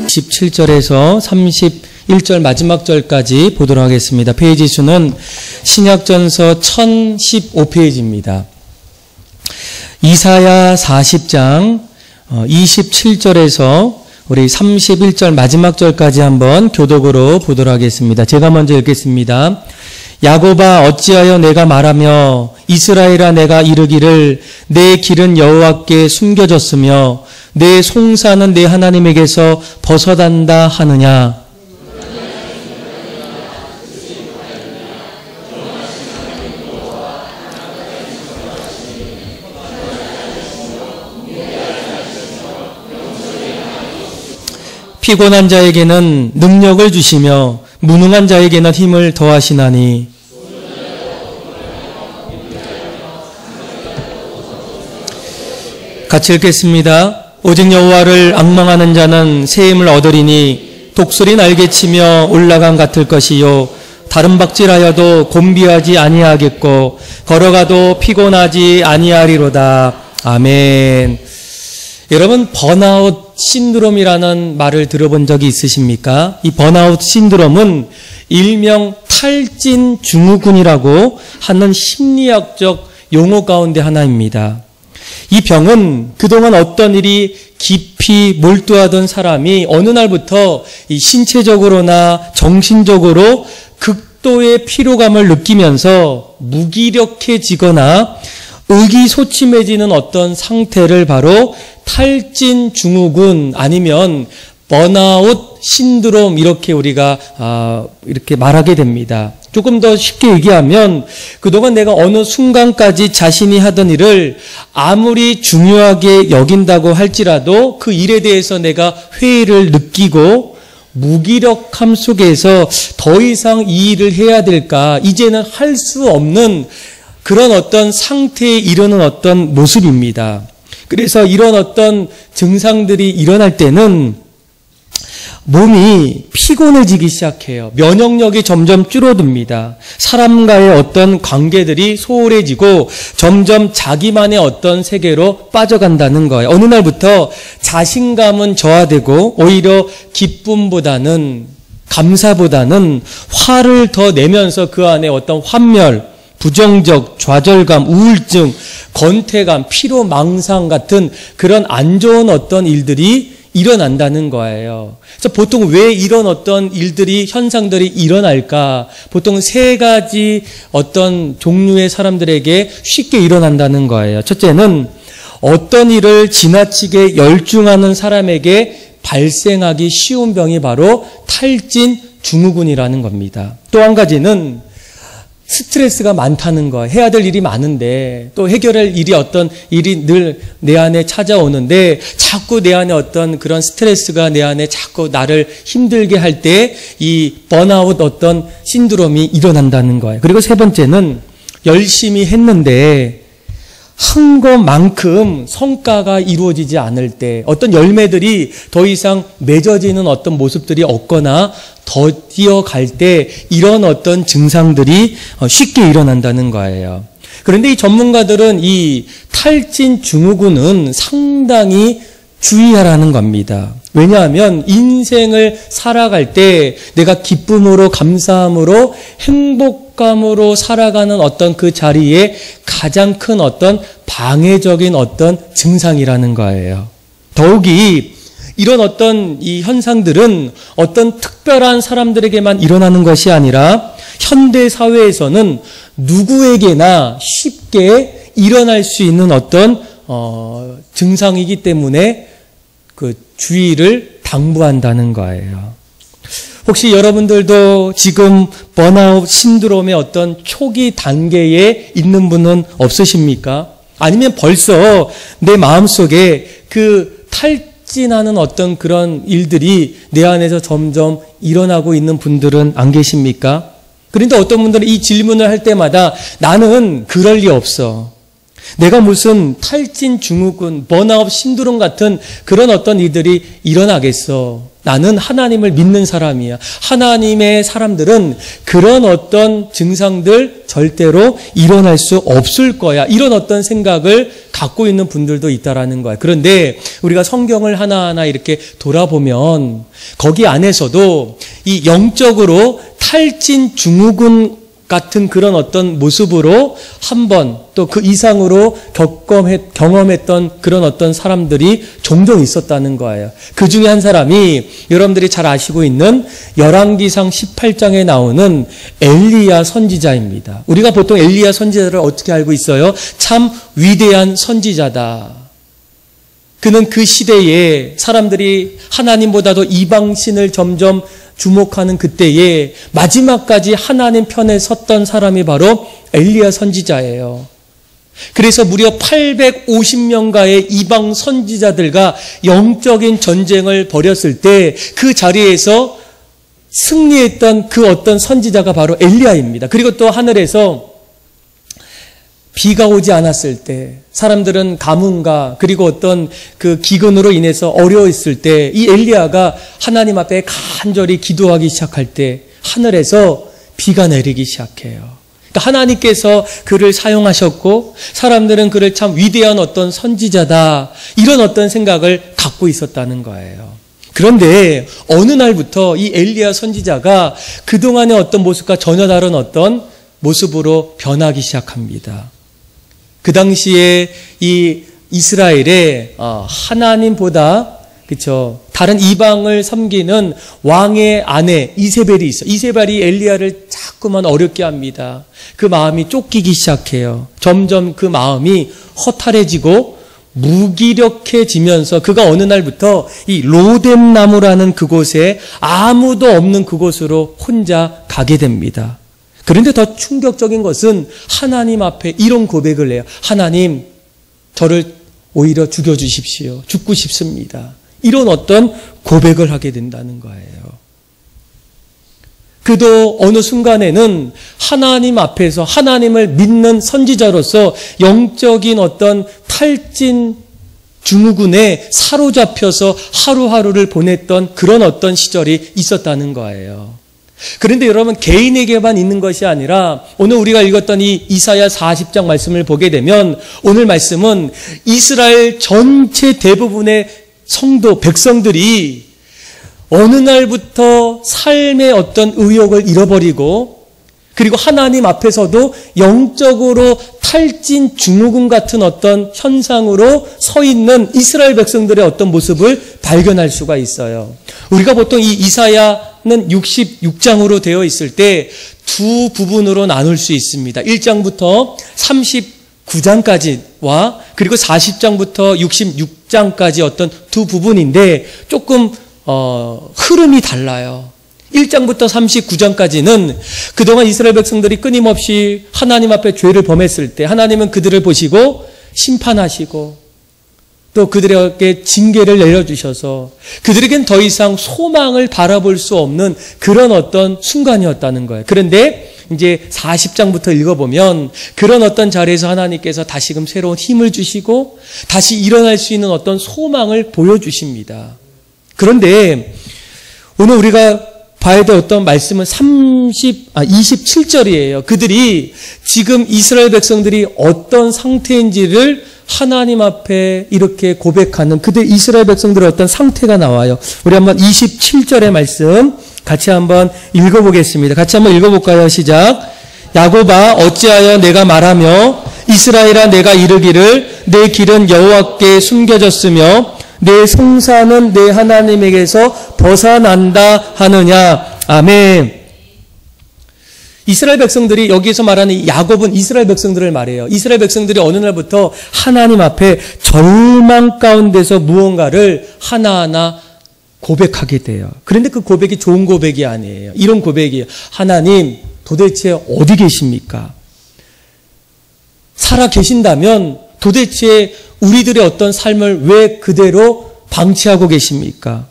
17절에서 31절 마지막 절까지 보도록 하겠습니다. 페이지 수는 신약전서 1015페이지입니다. 이사야 40장 27절에서 우리 31절 마지막 절까지 한번 교독으로 보도록 하겠습니다. 제가 먼저 읽겠습니다. 야곱아 어찌하여 내가 말하며 이스라엘아 내가 이르기를 내 길은 여호와께 숨겨졌으며 내 송사는 내 하나님에게서 벗어난다 하느냐. 피곤한 자에게는 능력을 주시며 무능한 자에게는 힘을 더하시나니 같이 읽겠습니다. 오직 여호와를 앙망하는 자는 새 힘을 얻으리니 독수리 날개치며 올라간 같을 것이요 다른 박질하여도 곤비하지 아니하겠고 걸어가도 피곤하지 아니하리로다. 아멘. 여러분 번아웃 신드롬이라는 말을 들어본 적이 있으십니까? 이 번아웃 신드롬은 일명 탈진 증후군이라고 하는 심리학적 용어 가운데 하나입니다. 이 병은 그동안 어떤 일이 깊이 몰두하던 사람이 어느 날부터 이 신체적으로나 정신적으로 극도의 피로감을 느끼면서 무기력해지거나 의기소침해지는 어떤 상태를 바로 탈진 증후군 아니면 번아웃 신드롬 이렇게 우리가 이렇게 말하게 됩니다. 조금 더 쉽게 얘기하면 그동안 내가 어느 순간까지 자신이 하던 일을 아무리 중요하게 여긴다고 할지라도 그 일에 대해서 내가 회의를 느끼고 무기력함 속에서 더 이상 이 일을 해야 될까 이제는 할 수 없는 그런 어떤 상태에 이르는 어떤 모습입니다. 그래서 이런 어떤 증상들이 일어날 때는 몸이 피곤해지기 시작해요. 면역력이 점점 줄어듭니다. 사람과의 어떤 관계들이 소홀해지고 점점 자기만의 어떤 세계로 빠져간다는 거예요. 어느 날부터 자신감은 저하되고 오히려 기쁨보다는 감사보다는 화를 더 내면서 그 안에 어떤 환멸, 부정적, 좌절감, 우울증, 권태감, 피로망상 같은 그런 안 좋은 어떤 일들이 일어난다는 거예요. 그래서 보통 왜 이런 어떤 일들이, 현상들이 일어날까? 보통 세 가지 어떤 종류의 사람들에게 쉽게 일어난다는 거예요. 첫째는 어떤 일을 지나치게 열중하는 사람에게 발생하기 쉬운 병이 바로 탈진 증후군이라는 겁니다. 또 한 가지는 스트레스가 많다는 거예요. 해야 될 일이 많은데 또 해결할 일이 어떤 일이 늘 내 안에 찾아오는데 자꾸 내 안에 어떤 그런 스트레스가 내 안에 자꾸 나를 힘들게 할 때 이 번아웃 어떤 신드롬이 일어난다는 거예요. 그리고 세 번째는 열심히 했는데 한 것만큼 성과가 이루어지지 않을 때 어떤 열매들이 더 이상 맺어지는 어떤 모습들이 없거나 더디어갈 때 이런 어떤 증상들이 쉽게 일어난다는 거예요. 그런데 이 전문가들은 이 탈진 증후군은 상당히 주의하라는 겁니다. 왜냐하면 인생을 살아갈 때 내가 기쁨으로 감사함으로 행복감으로 살아가는 어떤 그 자리에 가장 큰 어떤 방해적인 어떤 증상이라는 거예요. 더욱이 이런 어떤 이 현상들은 어떤 특별한 사람들에게만 일어나는 것이 아니라 현대 사회에서는 누구에게나 쉽게 일어날 수 있는 어떤 증상이기 때문에 그 주의를 당부한다는 거예요. 혹시 여러분들도 지금 번아웃 신드롬의 어떤 초기 단계에 있는 분은 없으십니까? 아니면 벌써 내 마음속에 그 탈진하는 어떤 그런 일들이 내 안에서 점점 일어나고 있는 분들은 안 계십니까? 그런데 어떤 분들은 이 질문을 할 때마다 나는 그럴 리 없어. 내가 무슨 탈진 증후군, 번아웃 신드롬 같은 그런 어떤 일들이 일어나겠어. 나는 하나님을 믿는 사람이야. 하나님의 사람들은 그런 어떤 증상들 절대로 일어날 수 없을 거야. 이런 어떤 생각을 갖고 있는 분들도 있다라는 거야. 그런데 우리가 성경을 하나하나 이렇게 돌아보면 거기 안에서도 이 영적으로 탈진 증후군 같은 그런 어떤 모습으로 한 번 또 그 이상으로 경험했던 그런 어떤 사람들이 종종 있었다는 거예요. 그 중에 한 사람이 여러분들이 잘 아시고 있는 열왕기상 18장에 나오는 엘리야 선지자입니다. 우리가 보통 엘리야 선지자를 어떻게 알고 있어요? 참 위대한 선지자다. 그는 그 시대에 사람들이 하나님보다도 이방신을 점점 주목하는 그때에 마지막까지 하나님 편에 섰던 사람이 바로 엘리야 선지자예요. 그래서 무려 850명가의 이방 선지자들과 영적인 전쟁을 벌였을 때 그 자리에서 승리했던 그 어떤 선지자가 바로 엘리야입니다. 그리고 또 하늘에서 비가 오지 않았을 때 사람들은 가뭄과 그리고 어떤 그 기근으로 인해서 어려웠을 때 이 엘리야가 하나님 앞에 간절히 기도하기 시작할 때 하늘에서 비가 내리기 시작해요. 그러니까 하나님께서 그를 사용하셨고 사람들은 그를 참 위대한 어떤 선지자다 이런 어떤 생각을 갖고 있었다는 거예요. 그런데 어느 날부터 이 엘리야 선지자가 그동안의 어떤 모습과 전혀 다른 어떤 모습으로 변하기 시작합니다. 그 당시에 이 이스라엘에 하나님보다 그렇죠. 다른 이방을 섬기는 왕의 아내 이세벨이 있어요. 이세벨이 엘리야를 자꾸만 어렵게 합니다. 그 마음이 쫓기기 시작해요. 점점 그 마음이 허탈해지고 무기력해지면서 그가 어느 날부터 이 로뎀나무라는 그곳에 아무도 없는 그곳으로 혼자 가게 됩니다. 그런데 더 충격적인 것은 하나님 앞에 이런 고백을 해요. 하나님, 저를 오히려 죽여주십시오. 죽고 싶습니다. 이런 어떤 고백을 하게 된다는 거예요. 그도 어느 순간에는 하나님 앞에서 하나님을 믿는 선지자로서 영적인 어떤 탈진 증후군에 사로잡혀서 하루하루를 보냈던 그런 어떤 시절이 있었다는 거예요. 그런데 여러분 개인에게만 있는 것이 아니라 오늘 우리가 읽었던 이 이사야 40장 말씀을 보게 되면 오늘 말씀은 이스라엘 전체 대부분의 성도, 백성들이 어느 날부터 삶의 어떤 의욕을 잃어버리고 그리고 하나님 앞에서도 영적으로 탈진 증후군 같은 어떤 현상으로 서 있는 이스라엘 백성들의 어떤 모습을 발견할 수가 있어요. 우리가 보통 이 이사야는 66장으로 되어 있을 때 두 부분으로 나눌 수 있습니다. 1장부터 39장까지와 그리고 40장부터 66장까지 어떤 두 부분인데 조금 흐름이 달라요. 1장부터 39장까지는 그동안 이스라엘 백성들이 끊임없이 하나님 앞에 죄를 범했을 때 하나님은 그들을 보시고 심판하시고 또 그들에게 징계를 내려주셔서 그들에겐 더 이상 소망을 바라볼 수 없는 그런 어떤 순간이었다는 거예요. 그런데 이제 40장부터 읽어보면 그런 어떤 자리에서 하나님께서 다시금 새로운 힘을 주시고 다시 일어날 수 있는 어떤 소망을 보여주십니다. 그런데 오늘 우리가 봐야 될 어떤 말씀은 27절이에요. 그들이 지금 이스라엘 백성들이 어떤 상태인지를 하나님 앞에 이렇게 고백하는 그들 이스라엘 백성들의 어떤 상태가 나와요. 우리 한번 27절의 말씀 같이 한번 읽어보겠습니다. 같이 한번 읽어볼까요? 시작. 야곱아 어찌하여 내가 말하며 이스라엘아 내가 이르기를 내 길은 여호와께 숨겨졌으며 내 송사는 내 하나님에게서 벗어난다 하느냐. 아멘. 이스라엘 백성들이 여기에서 말하는 야곱은 이스라엘 백성들을 말해요. 이스라엘 백성들이 어느 날부터 하나님 앞에 절망 가운데서 무언가를 하나하나 고백하게 돼요. 그런데 그 고백이 좋은 고백이 아니에요. 이런 고백이에요. 하나님 도대체 어디 계십니까? 살아 계신다면 도대체 우리들의 어떤 삶을 왜 그대로 방치하고 계십니까?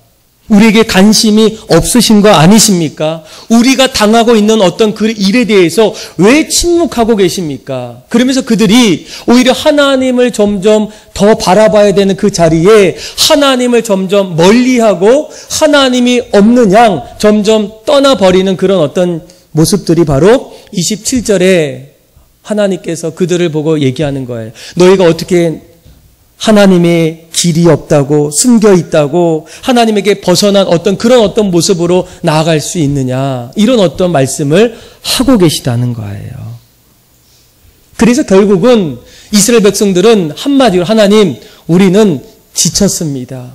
우리에게 관심이 없으신 거 아니십니까? 우리가 당하고 있는 어떤 그 일에 대해서 왜 침묵하고 계십니까? 그러면서 그들이 오히려 하나님을 점점 더 바라봐야 되는 그 자리에 하나님을 점점 멀리하고 하나님이 없는 양 점점 떠나버리는 그런 어떤 모습들이 바로 27절에 하나님께서 그들을 보고 얘기하는 거예요. 너희가 어떻게 하나님의 길이 없다고, 숨겨 있다고, 하나님에게 벗어난 그런 어떤 모습으로 나아갈 수 있느냐, 이런 어떤 말씀을 하고 계시다는 거예요. 그래서 결국은 이스라엘 백성들은 한마디로 하나님, 우리는 지쳤습니다.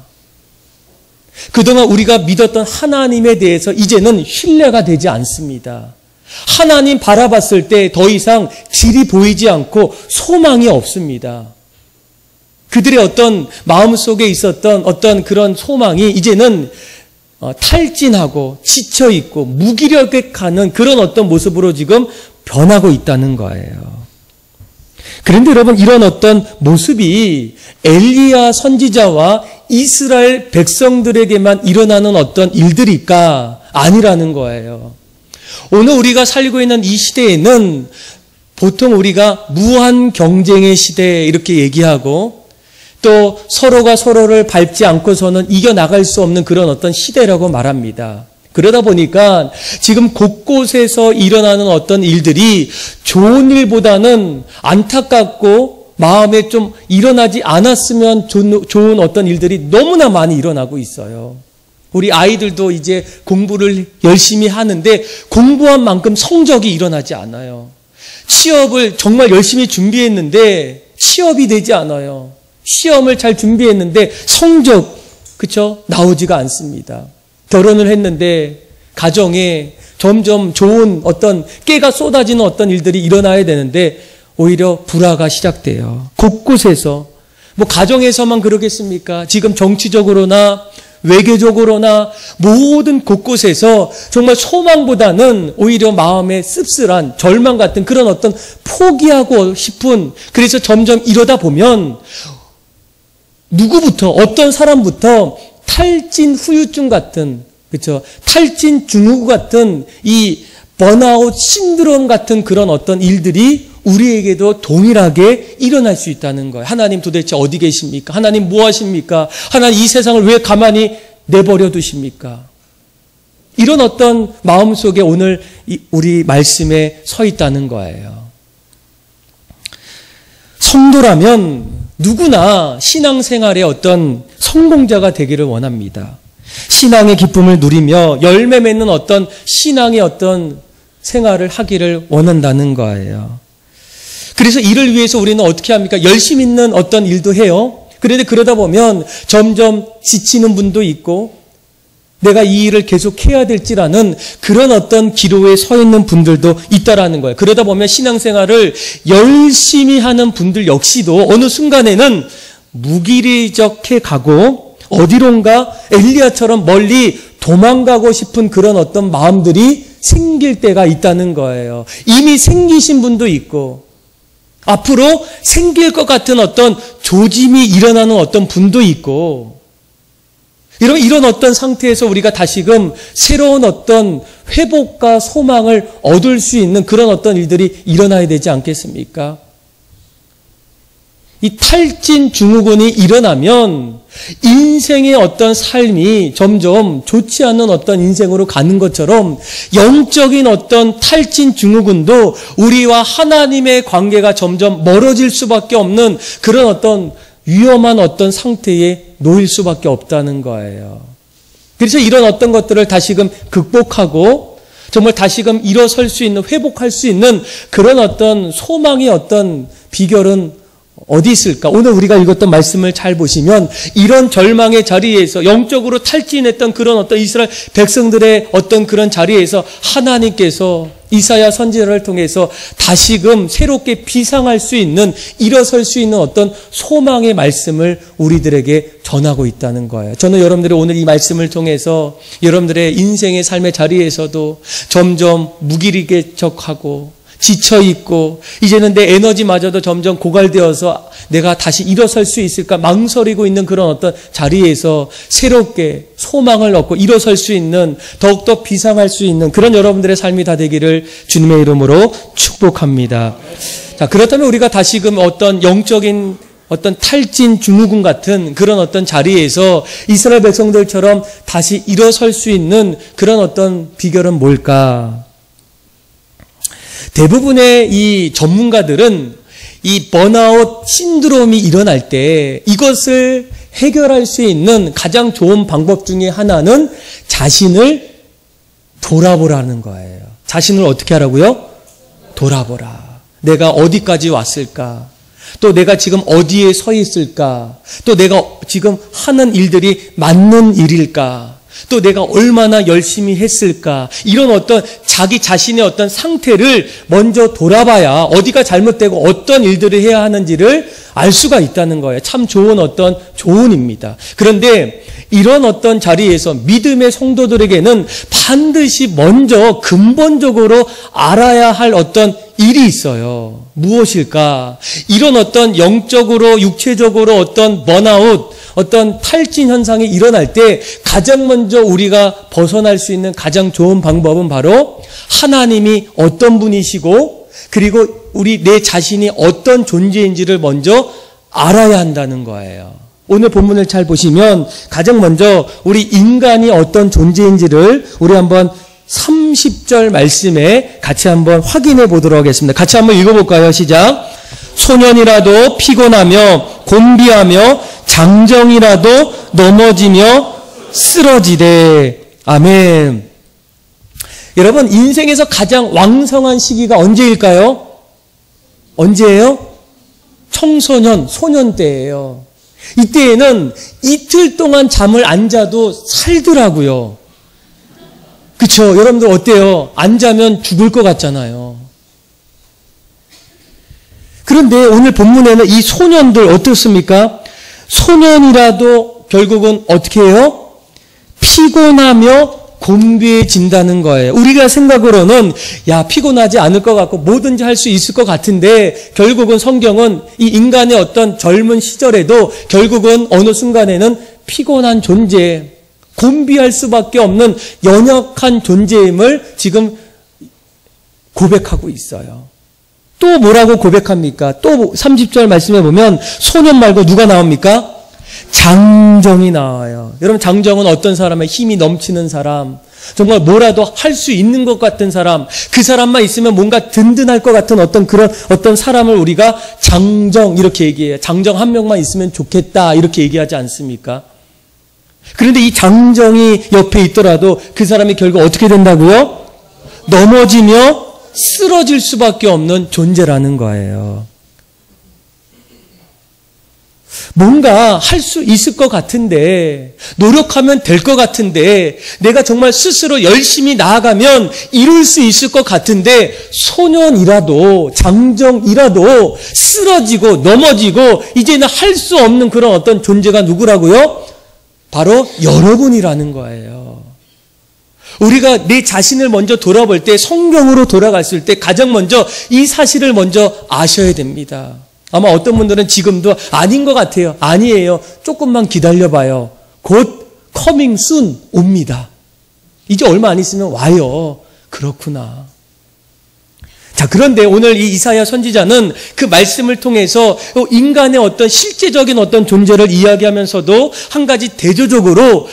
그동안 우리가 믿었던 하나님에 대해서 이제는 신뢰가 되지 않습니다. 하나님 바라봤을 때 더 이상 길이 보이지 않고 소망이 없습니다. 그들의 어떤 마음속에 있었던 어떤 그런 소망이 이제는 탈진하고 지쳐있고 무기력에 가는 그런 어떤 모습으로 지금 변하고 있다는 거예요. 그런데 여러분, 이런 어떤 모습이 엘리야 선지자와 이스라엘 백성들에게만 일어나는 어떤 일들일까? 아니라는 거예요. 오늘 우리가 살고 있는 이 시대에는 보통 우리가 무한 경쟁의 시대 이렇게 얘기하고 또 서로가 서로를 밟지 않고서는 이겨나갈 수 없는 그런 어떤 시대라고 말합니다. 그러다 보니까 지금 곳곳에서 일어나는 어떤 일들이 좋은 일보다는 안타깝고 마음에 좀 일어나지 않았으면 좋은 어떤 일들이 너무나 많이 일어나고 있어요. 우리 아이들도 이제 공부를 열심히 하는데 공부한 만큼 성적이 일어나지 않아요. 취업을 정말 열심히 준비했는데 취업이 되지 않아요. 시험을 잘 준비했는데 성적, 그쵸? 나오지가 않습니다. 결혼을 했는데 가정에 점점 좋은 어떤 깨가 쏟아지는 어떤 일들이 일어나야 되는데 오히려 불화가 시작돼요. 곳곳에서. 뭐 가정에서만 그러겠습니까? 지금 정치적으로나 외교적으로나 모든 곳곳에서 정말 소망보다는 오히려 마음에 씁쓸한 절망 같은 그런 어떤 포기하고 싶은, 그래서 점점 이러다 보면 누구부터, 어떤 사람부터 탈진 후유증 같은, 그렇죠? 탈진 증후 같은 이 번아웃 신드롬 같은 그런 어떤 일들이 우리에게도 동일하게 일어날 수 있다는 거예요. 하나님 도대체 어디 계십니까? 하나님 뭐 하십니까? 하나님 이 세상을 왜 가만히 내버려 두십니까? 이런 어떤 마음속에 오늘 우리 말씀에 서 있다는 거예요. 성도라면 누구나 신앙생활의 어떤 성공자가 되기를 원합니다. 신앙의 기쁨을 누리며 열매 맺는 어떤 신앙의 어떤 생활을 하기를 원한다는 거예요. 그래서 이를 위해서 우리는 어떻게 합니까? 열심히 있는 어떤 일도 해요. 그런데 그러다 보면 점점 지치는 분도 있고 내가 이 일을 계속 해야 될지라는 그런 어떤 기로에 서 있는 분들도 있다라는 거예요. 그러다 보면 신앙생활을 열심히 하는 분들 역시도 어느 순간에는 무기력해 가고 어디론가 엘리야처럼 멀리 도망가고 싶은 그런 어떤 마음들이 생길 때가 있다는 거예요. 이미 생기신 분도 있고 앞으로 생길 것 같은 어떤 조짐이 일어나는 어떤 분도 있고, 이런 어떤 상태에서 우리가 다시금 새로운 어떤 회복과 소망을 얻을 수 있는 그런 어떤 일들이 일어나야 되지 않겠습니까? 이 탈진 증후군이 일어나면 인생의 어떤 삶이 점점 좋지 않은 어떤 인생으로 가는 것처럼 영적인 어떤 탈진 증후군도 우리와 하나님의 관계가 점점 멀어질 수밖에 없는 그런 어떤 위험한 어떤 상태에 놓일 수밖에 없다는 거예요. 그래서 이런 어떤 것들을 다시금 극복하고 정말 다시금 일어설 수 있는, 회복할 수 있는 그런 어떤 소망의 어떤 비결은 어디 있을까? 오늘 우리가 읽었던 말씀을 잘 보시면 이런 절망의 자리에서 영적으로 탈진했던 그런 어떤 이스라엘 백성들의 어떤 그런 자리에서 하나님께서 이사야 선지자를 통해서 다시금 새롭게 비상할 수 있는, 일어설 수 있는 어떤 소망의 말씀을 우리들에게 전하고 있다는 거예요. 저는 여러분들의 오늘 이 말씀을 통해서 여러분들의 인생의 삶의 자리에서도 점점 무기력해져가고 지쳐있고 이제는 내 에너지마저도 점점 고갈되어서 내가 다시 일어설 수 있을까 망설이고 있는 그런 어떤 자리에서 새롭게 소망을 얻고 일어설 수 있는, 더욱더 비상할 수 있는 그런 여러분들의 삶이 다 되기를 주님의 이름으로 축복합니다. 자, 그렇다면 우리가 다시금 어떤 영적인 어떤 탈진 증후군 같은 그런 어떤 자리에서 이스라엘 백성들처럼 다시 일어설 수 있는 그런 어떤 비결은 뭘까? 대부분의 이 전문가들은 이 번아웃 신드롬이 일어날 때 이것을 해결할 수 있는 가장 좋은 방법 중에 하나는 자신을 돌아보라는 거예요. 자신을 어떻게 하라고요? 돌아보라. 내가 어디까지 왔을까? 또 내가 지금 어디에 서 있을까? 또 내가 지금 하는 일들이 맞는 일일까? 또 내가 얼마나 열심히 했을까? 이런 어떤 자기 자신의 어떤 상태를 먼저 돌아봐야 어디가 잘못되고 어떤 일들을 해야 하는지를 알 수가 있다는 거예요. 참 좋은 어떤 조언입니다. 그런데 이런 어떤 자리에서 믿음의 성도들에게는 반드시 먼저 근본적으로 알아야 할 어떤 일이 있어요. 무엇일까? 이런 어떤 영적으로 육체적으로 어떤 번아웃, 어떤 탈진 현상이 일어날 때 가장 먼저 우리가 벗어날 수 있는 가장 좋은 방법은 바로 하나님이 어떤 분이시고 그리고 내 자신이 어떤 존재인지를 먼저 알아야 한다는 거예요. 오늘 본문을 잘 보시면 가장 먼저 우리 인간이 어떤 존재인지를 우리 한번 30절 말씀에 같이 한번 확인해 보도록 하겠습니다. 같이 한번 읽어볼까요? 시작. 소년이라도 피곤하며 곤비하며 장정이라도 넘어지며 쓰러지되. 아멘. 여러분, 인생에서 가장 왕성한 시기가 언제일까요? 언제예요? 청소년, 소년 때예요. 이때에는 이틀 동안 잠을 안 자도 살더라고요. 그쵸? 여러분들 어때요? 안 자면 죽을 것 같잖아요. 그런데 오늘 본문에는 이 소년들 어떻습니까? 소년이라도 결국은 어떻게 해요? 피곤하며 곤비해진다는 거예요. 우리가 생각으로는 피곤하지 않을 것 같고 뭐든지 할 수 있을 것 같은데 결국은 성경은 이 인간의 어떤 젊은 시절에도 결국은 어느 순간에는 피곤한 존재, 곤비할 수밖에 없는 연약한 존재임을 지금 고백하고 있어요. 또 뭐라고 고백합니까? 또 30절 말씀해 보면 소년 말고 누가 나옵니까? 장정이 나와요. 여러분, 장정은 어떤 사람의 힘이 넘치는 사람, 정말 뭐라도 할 수 있는 것 같은 사람, 그 사람만 있으면 뭔가 든든할 것 같은 그런 어떤 사람을 우리가 장정 이렇게 얘기해요. 장정 한 명만 있으면 좋겠다 이렇게 얘기하지 않습니까? 그런데 이 장정이 옆에 있더라도 그 사람이 결국 어떻게 된다고요? 넘어지며 쓰러질 수밖에 없는 존재라는 거예요. 뭔가 할 수 있을 것 같은데, 노력하면 될 것 같은데, 내가 정말 스스로 열심히 나아가면 이룰 수 있을 것 같은데, 소년이라도, 장정이라도 쓰러지고 넘어지고 이제는 할 수 없는 그런 어떤 존재가 누구라고요? 바로 여러분이라는 거예요. 우리가 내 자신을 먼저 돌아볼 때, 성경으로 돌아갔을 때 가장 먼저 이 사실을 먼저 아셔야 됩니다. 아마 어떤 분들은 지금도 아닌 것 같아요. 아니에요. 조금만 기다려봐요. 곧 coming soon 옵니다. 이제 얼마 안 있으면 와요. 그렇구나. 자, 그런데 오늘 이 이사야 선지자는 그 말씀을 통해서 인간의 어떤 실제적인 어떤 존재를 이야기하면서도 한 가지 대조적으로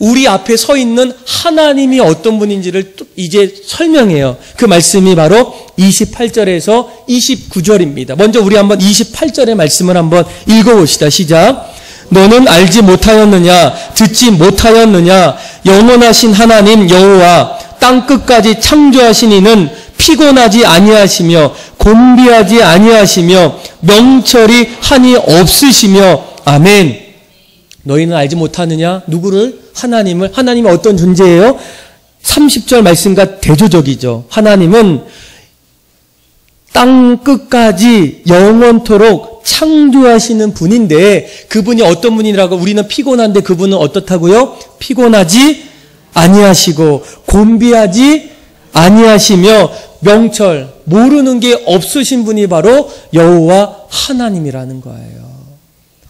우리 앞에 서 있는 하나님이 어떤 분인지를 이제 설명해요. 그 말씀이 바로 28절에서 29절입니다. 먼저 우리 한번 28절의 말씀을 한번 읽어봅시다. 시작. 너는 알지 못하였느냐? 듣지 못하였느냐? 영원하신 하나님 여호와 땅 끝까지 창조하신 이는 피곤하지 아니하시며 곤비하지 아니하시며 명철이 한이 없으시며. 아멘. 너희는 알지 못하느냐? 누구를? 하나님을. 하나님은 어떤 존재예요? 30절 말씀과 대조적이죠. 하나님은 땅 끝까지 영원토록 창조하시는 분인데 그분이 어떤 분이라고? 우리는 피곤한데 그분은 어떻다고요? 피곤하지 아니하시고 곤비하지 아니하시며 명철, 모르는 게 없으신 분이 바로 여호와 하나님이라는 거예요.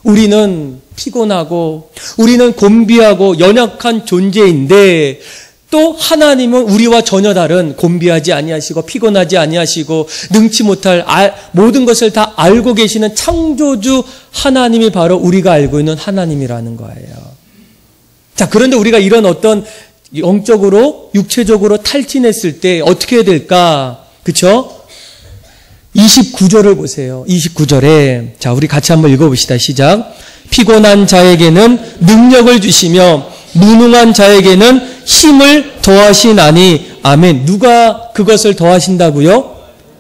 우리는 피곤하고 우리는 곤비하고 연약한 존재인데 또 하나님은 우리와 전혀 다른 곤비하지 아니하시고 피곤하지 아니하시고 능치 못할 모든 것을 다 알고 계시는 창조주 하나님이 바로 우리가 알고 있는 하나님이라는 거예요. 자, 그런데 우리가 이런 어떤 영적으로 육체적으로 탈진했을 때 어떻게 해야 될까? 그렇죠? 29절을 보세요. 29절에 자, 우리 같이 한번 읽어봅시다. 시작. 피곤한 자에게는 능력을 주시며 무능한 자에게는 힘을 더하시나니. 아멘. 누가 그것을 더하신다고요?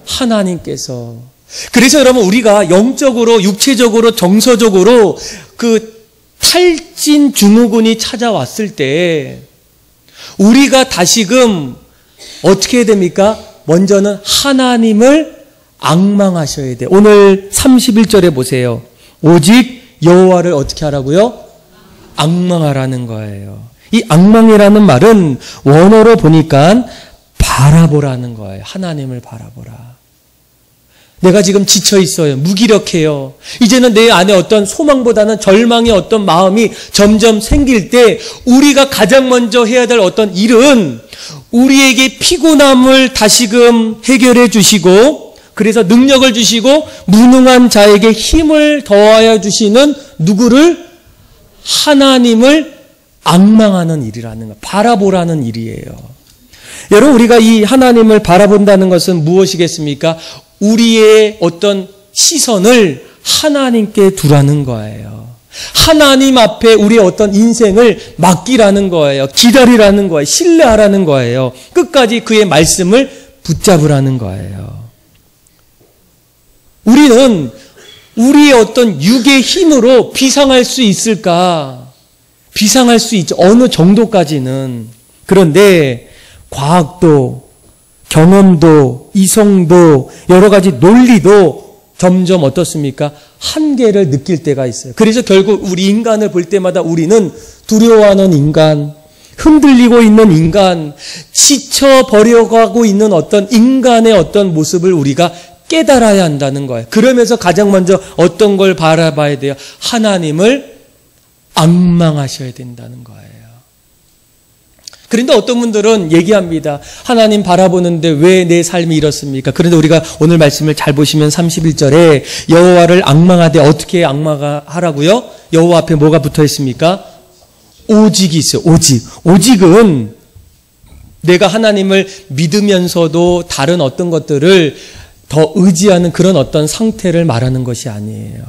하나님께서. 그래서 여러분, 우리가 영적으로 육체적으로 정서적으로 그 탈진 증후군이 찾아왔을 때 우리가 다시금 어떻게 해야 됩니까? 먼저는 하나님을 앙망하셔야 돼요. 오늘 31절에 보세요. 오직 여호와를 어떻게 하라고요? 앙망하라는 거예요. 이 앙망이라는 말은 원어로 보니까 바라보라는 거예요. 하나님을 바라보라. 내가 지금 지쳐 있어요. 무기력해요. 이제는 내 안에 어떤 소망보다는 절망의 어떤 마음이 점점 생길 때 우리가 가장 먼저 해야 될 어떤 일은 우리에게 피곤함을 다시금 해결해 주시고 그래서 능력을 주시고 무능한 자에게 힘을 더하여 주시는 누구를? 하나님을 앙망하는 일이라는 거, 바라보라는 일이에요. 여러분, 우리가 이 하나님을 바라본다는 것은 무엇이겠습니까? 우리의 어떤 시선을 하나님께 두라는 거예요. 하나님 앞에 우리의 어떤 인생을 맡기라는 거예요. 기다리라는 거예요. 신뢰하라는 거예요. 끝까지 그의 말씀을 붙잡으라는 거예요. 우리는 우리의 어떤 육의 힘으로 비상할 수 있을까? 비상할 수 있죠. 어느 정도까지는. 그런데 과학도, 경험도, 이성도, 여러 가지 논리도 점점 어떻습니까? 한계를 느낄 때가 있어요. 그래서 결국 우리 인간을 볼 때마다 우리는 두려워하는 인간, 흔들리고 있는 인간, 지쳐버려가고 있는 어떤 인간의 어떤 모습을 우리가 깨달아야 한다는 거예요. 그러면서 가장 먼저 어떤 걸 바라봐야 돼요? 하나님을 앙망하셔야 된다는 거예요. 그런데 어떤 분들은 얘기합니다. 하나님 바라보는데 왜 내 삶이 이렇습니까? 그런데 우리가 오늘 말씀을 잘 보시면 31절에 여호와를 앙망하되 어떻게 앙망하라고요? 여호와 앞에 뭐가 붙어 있습니까? 오직이 있어요. 오직. 오직은 내가 하나님을 믿으면서도 다른 어떤 것들을 더 의지하는 그런 어떤 상태를 말하는 것이 아니에요.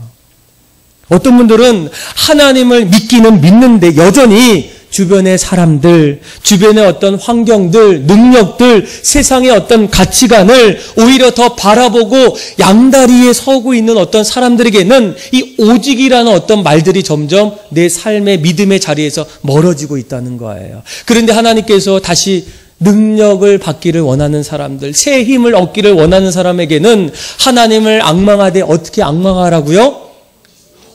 어떤 분들은 하나님을 믿기는 믿는데 여전히 주변의 사람들, 주변의 어떤 환경들, 능력들, 세상의 어떤 가치관을 오히려 더 바라보고 양다리에 서고 있는 어떤 사람들에게는 이 오직이라는 어떤 말들이 점점 내 삶의 믿음의 자리에서 멀어지고 있다는 거예요. 그런데 하나님께서 다시 능력을 받기를 원하는 사람들, 새 힘을 얻기를 원하는 사람에게는 하나님을 앙망하되 어떻게 앙망하라고요?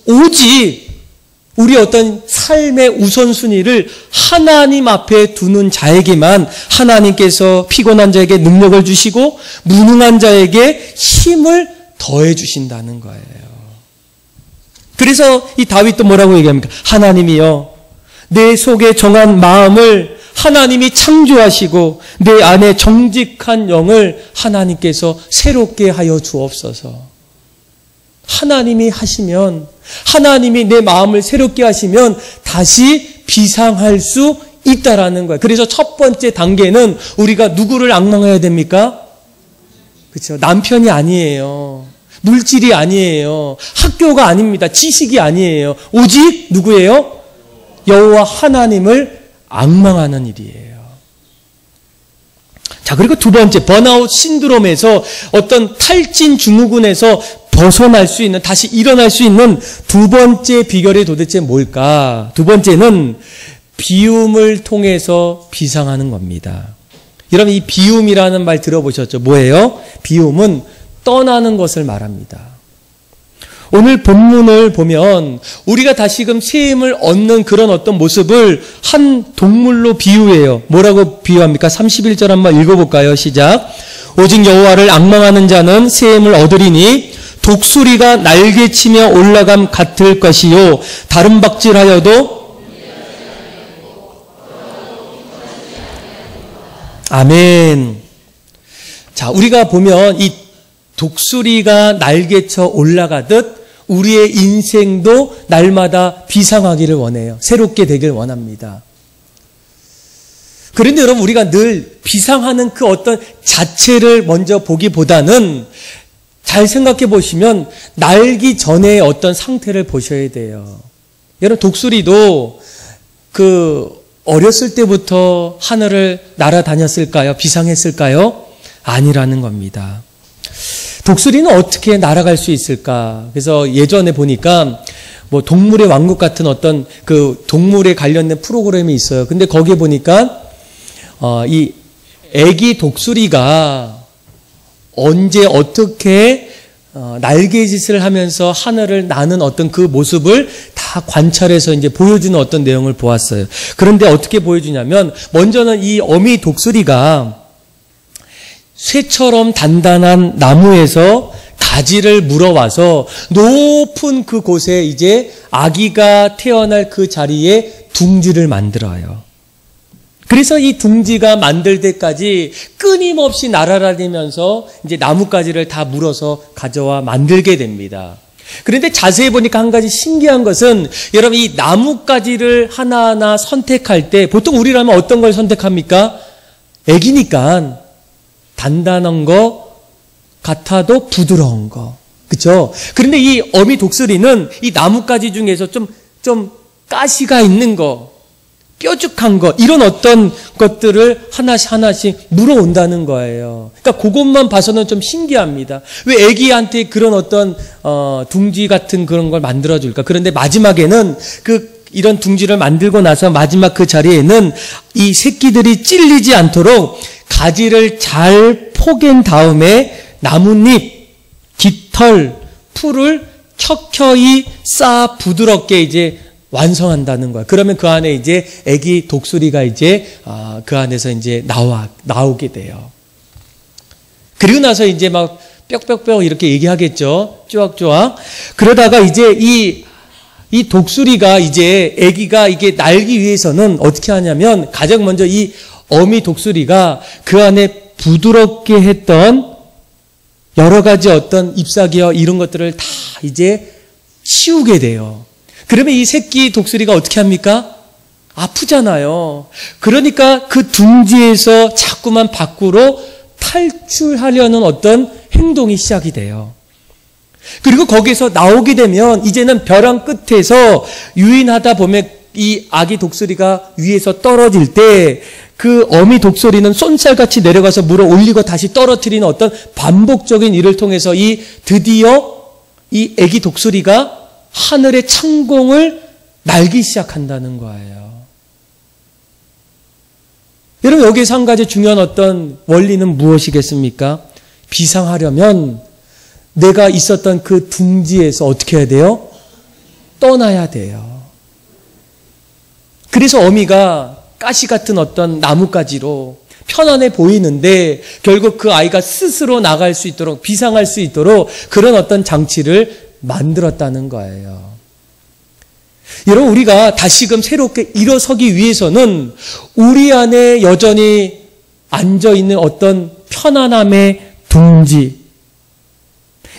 오직 우리 어떤 삶의 우선순위를 하나님 앞에 두는 자에게만 하나님께서 피곤한 자에게 능력을 주시고 무능한 자에게 힘을 더해 주신다는 거예요. 그래서 이 다윗도 뭐라고 얘기합니까? 하나님이여, 내 속에 정한 마음을 하나님이 창조하시고 내 안에 정직한 영을 하나님께서 새롭게 하여 주옵소서. 하나님이 하시면, 하나님이 내 마음을 새롭게 하시면 다시 비상할 수 있다라는 거예요. 그래서 첫 번째 단계는 우리가 누구를 앙망해야 됩니까? 그렇죠. 남편이 아니에요. 물질이 아니에요. 학교가 아닙니다. 지식이 아니에요. 오직 누구예요? 여호와 하나님을 앙망하는 일이에요. 자, 그리고 두 번째, 번아웃 신드롬에서 어떤 탈진 증후군에서 벗어날 수 있는, 다시 일어날 수 있는 두 번째 비결이 도대체 뭘까? 두 번째는 비움을 통해서 비상하는 겁니다. 여러분, 이 비움이라는 말 들어보셨죠? 뭐예요? 비움은 떠나는 것을 말합니다. 오늘 본문을 보면 우리가 다시금 새 힘을 얻는 그런 어떤 모습을 한 동물로 비유해요. 뭐라고 비유합니까? 31절 한번 읽어볼까요? 시작. 오직 여호와를 앙망하는 자는 새 힘을 얻으리니 독수리가 날개치며 올라감 같을 것이요 다른 박질하여도 아멘. 자, 우리가 보면 이 독수리가 날개쳐 올라가듯 우리의 인생도 날마다 비상하기를 원해요. 새롭게 되길 원합니다. 그런데 여러분, 우리가 늘 비상하는 그 어떤 자체를 먼저 보기보다는 잘 생각해 보시면 날기 전에 어떤 상태를 보셔야 돼요. 여러분, 독수리도 어렸을 때부터 하늘을 날아다녔을까요? 비상했을까요? 아니라는 겁니다. 독수리는 어떻게 날아갈 수 있을까? 그래서 예전에 보니까 뭐 동물의 왕국 같은 어떤 그 동물에 관련된 프로그램이 있어요. 근데 거기에 보니까 이 애기 독수리가 언제 어떻게 날개짓을 하면서 하늘을 나는 어떤 그 모습을 다 관찰해서 이제 보여주는 어떤 내용을 보았어요. 그런데 어떻게 보여주냐면 먼저는 이 어미 독수리가 쇠처럼 단단한 나무에서 가지를 물어와서 높은 그곳에 이제 아기가 태어날 그 자리에 둥지를 만들어요. 그래서 이 둥지가 만들 때까지 끊임없이 날아다니면서 이제 나뭇가지를 다 물어서 가져와 만들게 됩니다. 그런데 자세히 보니까 한 가지 신기한 것은 여러분 이 나뭇가지를 하나하나 선택할 때 보통 우리라면 어떤 걸 선택합니까? 애기니까 단단한 거 같아도 부드러운 거. 그렇죠? 그런데 이 어미 독수리는 이 나뭇가지 중에서 좀 가시가 있는 거, 뾰족한 거, 이런 어떤 것들을 하나씩 물어온다는 거예요. 그러니까 그것만 봐서는 좀 신기합니다. 왜 애기한테 그런 어떤 둥지 같은 그런 걸 만들어줄까? 그런데 마지막에는 이런 둥지를 만들고 나서 마지막 그 자리에는 이 새끼들이 찔리지 않도록 가지를 잘 포갠 다음에 나뭇잎, 깃털, 풀을 켜켜이 쌓아 부드럽게 이제 완성한다는 거야. 그러면 그 안에 이제 애기 독수리가 이제 그 안에서 이제 나오게 돼요. 그리고 나서 이제 막 뾱뾱뾱 이렇게 얘기하겠죠. 쪼악쪼악. 그러다가 이제 이 독수리가 이제 애기가 이게 날기 위해서는 어떻게 하냐면 가장 먼저 이 어미 독수리가 그 안에 부드럽게 했던 여러 가지 어떤 잎사귀와 이런 것들을 다 이제 치우게 돼요. 그러면 이 새끼 독수리가 어떻게 합니까? 아프잖아요. 그러니까 그 둥지에서 자꾸만 밖으로 탈출하려는 어떤 행동이 시작이 돼요. 그리고 거기서 나오게 되면 이제는 벼랑 끝에서 유인하다 보면 이 아기 독수리가 위에서 떨어질 때 그 어미 독수리는 쏜살같이 내려가서 물어 올리고 다시 떨어뜨리는 어떤 반복적인 일을 통해서 드디어 이 아기 독수리가 하늘의 창공을 날기 시작한다는 거예요. 여러분, 여기에서 한 가지 중요한 어떤 원리는 무엇이겠습니까? 비상하려면 내가 있었던 그 둥지에서 어떻게 해야 돼요? 떠나야 돼요. 그래서 어미가 가시 같은 어떤 나뭇가지로 편안해 보이는데 결국 그 아이가 스스로 나갈 수 있도록 비상할 수 있도록 그런 어떤 장치를 만들었다는 거예요. 여러분, 우리가 다시금 새롭게 일어서기 위해서는 우리 안에 여전히 앉아있는 어떤 편안함의 둥지,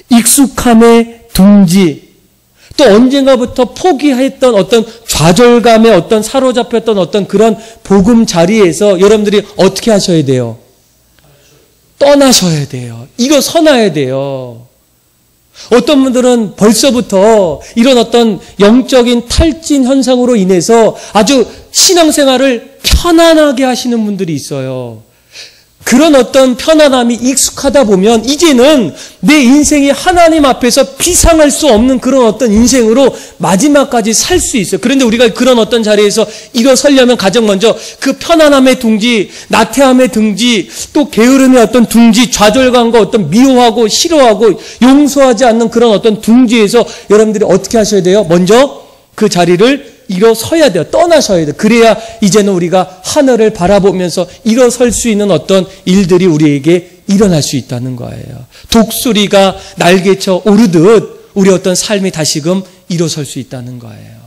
익숙함의 둥지, 또 언젠가부터 포기했던 어떤 좌절감에 어떤 사로잡혔던 어떤 그런 복음 자리에서 여러분들이 어떻게 하셔야 돼요? 떠나셔야 돼요. 일어서놔야 돼요. 어떤 분들은 벌써부터 이런 어떤 영적인 탈진 현상으로 인해서 아주 신앙생활을 편안하게 하시는 분들이 있어요. 그런 어떤 편안함이 익숙하다 보면 이제는 내 인생이 하나님 앞에서 비상할 수 없는 그런 어떤 인생으로 마지막까지 살 수 있어요. 그런데 우리가 그런 어떤 자리에서 일어서려면 가장 먼저 그 편안함의 둥지, 나태함의 둥지, 또 게으름의 어떤 둥지, 좌절감과 어떤 미워하고 싫어하고 용서하지 않는 그런 어떤 둥지에서 여러분들이 어떻게 하셔야 돼요? 먼저 그 자리를 일어서야 돼요. 떠나셔야 돼요. 그래야 이제는 우리가 하늘을 바라보면서 일어설 수 있는 어떤 일들이 우리에게 일어날 수 있다는 거예요. 독수리가 날개쳐 오르듯 우리 어떤 삶이 다시금 일어설 수 있다는 거예요.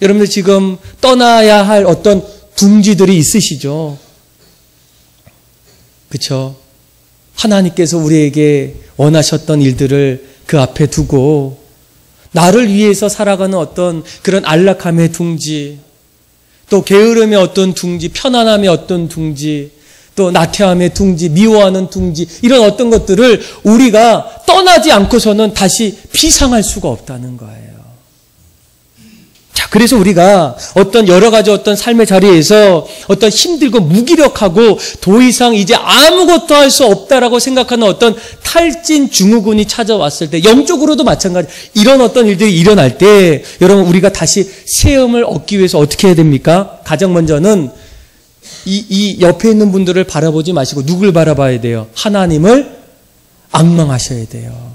여러분들 지금 떠나야 할 어떤 둥지들이 있으시죠? 그렇죠? 하나님께서 우리에게 원하셨던 일들을 그 앞에 두고 나를 위해서 살아가는 어떤 그런 안락함의 둥지, 또 게으름의 어떤 둥지, 편안함의 어떤 둥지, 또 나태함의 둥지, 미워하는 둥지, 이런 어떤 것들을 우리가 떠나지 않고서는 다시 비상할 수가 없다는 거예요. 자, 그래서 우리가 어떤 여러 가지 어떤 삶의 자리에서 어떤 힘들고 무기력하고 더 이상 이제 아무것도 할 수 없다라고 생각하는 어떤 탈진 증후군이 찾아왔을 때, 영적으로도 마찬가지, 이런 어떤 일들이 일어날 때 여러분 우리가 다시 세움을 얻기 위해서 어떻게 해야 됩니까? 가장 먼저는 이 옆에 있는 분들을 바라보지 마시고 누굴 바라봐야 돼요? 하나님을 앙망하셔야 돼요.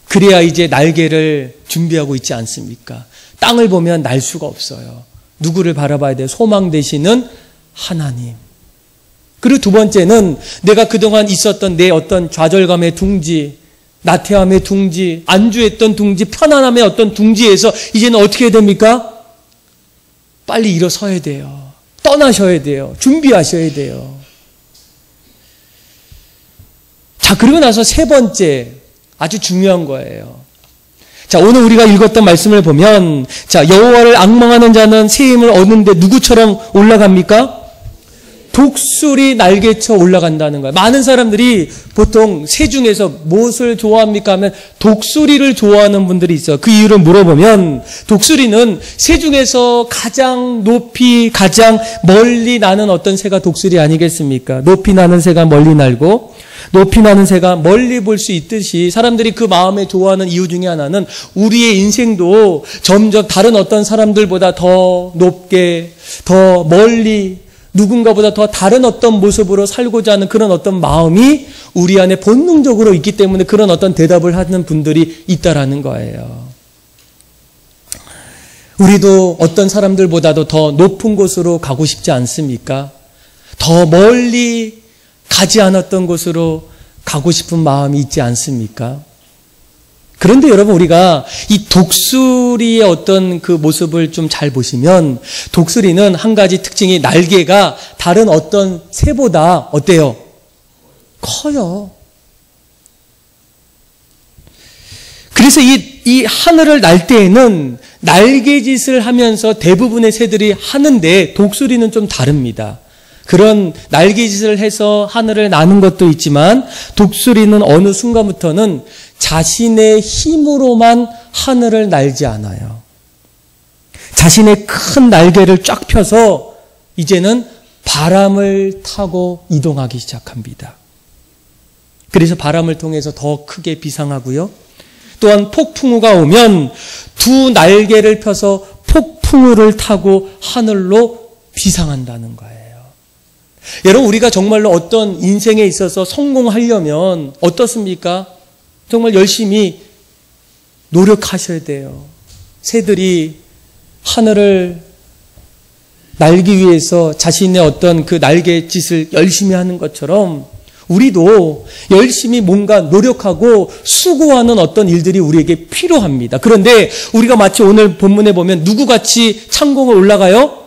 그래야 이제 날개를 준비하고 있지 않습니까? 땅을 보면 날 수가 없어요. 누구를 바라봐야 돼요? 소망 되시는 하나님. 그리고 두 번째는 내가 그동안 있었던 내 어떤 좌절감의 둥지, 나태함의 둥지, 안주했던 둥지, 편안함의 어떤 둥지에서 이제는 어떻게 해야 됩니까? 빨리 일어서야 돼요. 떠나셔야 돼요. 준비하셔야 돼요. 자, 그리고 나서 세 번째, 아주 중요한 거예요. 자, 오늘 우리가 읽었던 말씀을 보면, 자, 여호와를 앙망하는 자는 새 힘을 얻는데 누구처럼 올라갑니까? 독수리 날개쳐 올라간다는 거예요. 많은 사람들이 보통 새 중에서 무엇을 좋아합니까 하면 독수리를 좋아하는 분들이 있어요. 그 이유를 물어보면 독수리는 새 중에서 가장 높이, 가장 멀리 나는 어떤 새가 독수리 아니겠습니까? 높이 나는 새가 멀리 날고 높이 나는 새가 멀리 볼 수 있듯이 사람들이 그 마음에 좋아하는 이유 중에 하나는 우리의 인생도 점점 다른 어떤 사람들보다 더 높게, 더 멀리, 누군가보다 더 다른 어떤 모습으로 살고자 하는 그런 어떤 마음이 우리 안에 본능적으로 있기 때문에 그런 어떤 대답을 하는 분들이 있다라는 거예요. 우리도 어떤 사람들보다도 더 높은 곳으로 가고 싶지 않습니까? 더 멀리 가지 않았던 곳으로 가고 싶은 마음이 있지 않습니까? 그런데 여러분 우리가 이 독수리의 어떤 그 모습을 좀 잘 보시면 독수리는 한 가지 특징이 날개가 다른 어떤 새보다 어때요? 커요. 그래서 이 하늘을 날 때에는 날개짓을 하면서 대부분의 새들이 하는데 독수리는 좀 다릅니다. 그런 날개짓을 해서 하늘을 나는 것도 있지만 독수리는 어느 순간부터는 자신의 힘으로만 하늘을 날지 않아요. 자신의 큰 날개를 쫙 펴서 이제는 바람을 타고 이동하기 시작합니다. 그래서 바람을 통해서 더 크게 비상하고요. 또한 폭풍우가 오면 두 날개를 펴서 폭풍우를 타고 하늘로 비상한다는 거예요. 여러분 우리가 정말로 어떤 인생에 있어서 성공하려면 어떻습니까? 정말 열심히 노력하셔야 돼요. 새들이 하늘을 날기 위해서 자신의 어떤 그 날갯짓을 열심히 하는 것처럼 우리도 열심히 뭔가 노력하고 수고하는 어떤 일들이 우리에게 필요합니다. 그런데 우리가 마치 오늘 본문에 보면 누구같이 창공을 올라가요?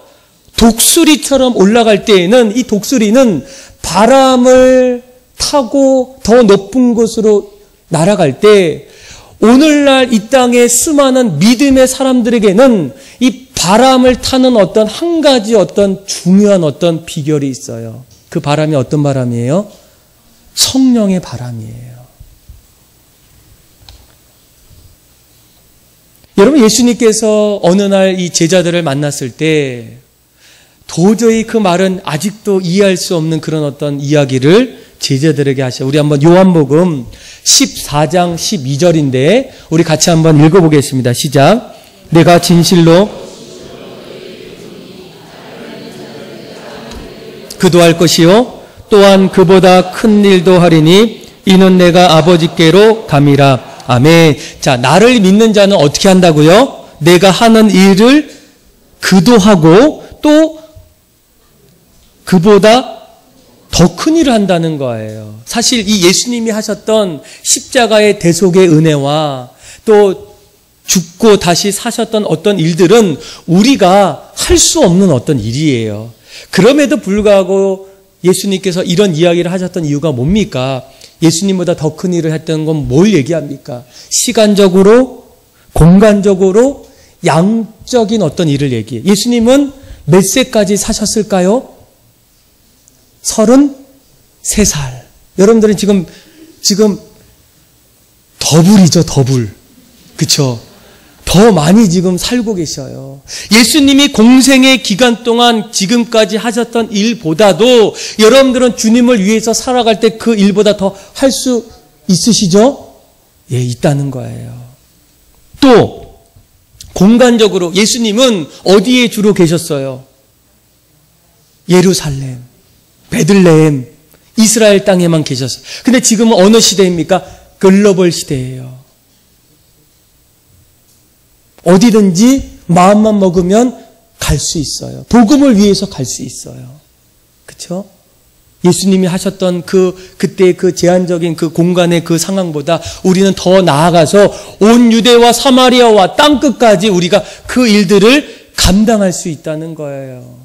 독수리처럼 올라갈 때에는 이 독수리는 바람을 타고 더 높은 곳으로 날아갈 때 오늘날 이 땅의 수많은 믿음의 사람들에게는 이 바람을 타는 어떤 한 가지 어떤 중요한 어떤 비결이 있어요. 그 바람이 어떤 바람이에요? 성령의 바람이에요. 여러분 예수님께서 어느 날 이 제자들을 만났을 때 도저히 그 말은 아직도 이해할 수 없는 그런 어떤 이야기를 제자들에게 하셔. 우리 한번 요한복음 14장 12절인데 우리 같이 한번 읽어보겠습니다. 시작. 내가 진실로 그도할 것이요 또한 그보다 큰 일도 하리니 이는 내가 아버지께로 감이라. 아멘. 자, 나를 믿는 자는 어떻게 한다고요? 내가 하는 일을 그도 하고 또 그보다 더 큰 일을 한다는 거예요. 사실 이 예수님이 하셨던 십자가의 대속의 은혜와 또 죽고 다시 사셨던 어떤 일들은 우리가 할 수 없는 어떤 일이에요. 그럼에도 불구하고 예수님께서 이런 이야기를 하셨던 이유가 뭡니까? 예수님보다 더 큰 일을 했던 건 뭘 얘기합니까? 시간적으로, 공간적으로, 양적인 어떤 일을 얘기해요. 예수님은 몇 세까지 사셨을까요? 33살. 여러분들은 지금 더블이죠, 더블. 그쵸? 더 많이 지금 살고 계셔요. 예수님이 공생의 기간 동안 지금까지 하셨던 일보다도 여러분들은 주님을 위해서 살아갈 때 그 일보다 더 할 수 있으시죠? 예, 있다는 거예요. 또 공간적으로 예수님은 어디에 주로 계셨어요? 예루살렘, 베들레헴, 이스라엘 땅에만 계셨어요. 근데 지금은 어느 시대입니까? 글로벌 시대예요. 어디든지 마음만 먹으면 갈 수 있어요. 복음을 위해서 갈 수 있어요. 그렇죠? 예수님이 하셨던 그때 그 제한적인 그 공간의 그 상황보다 우리는 더 나아가서 온 유대와 사마리아와 땅끝까지 우리가 그 일들을 감당할 수 있다는 거예요.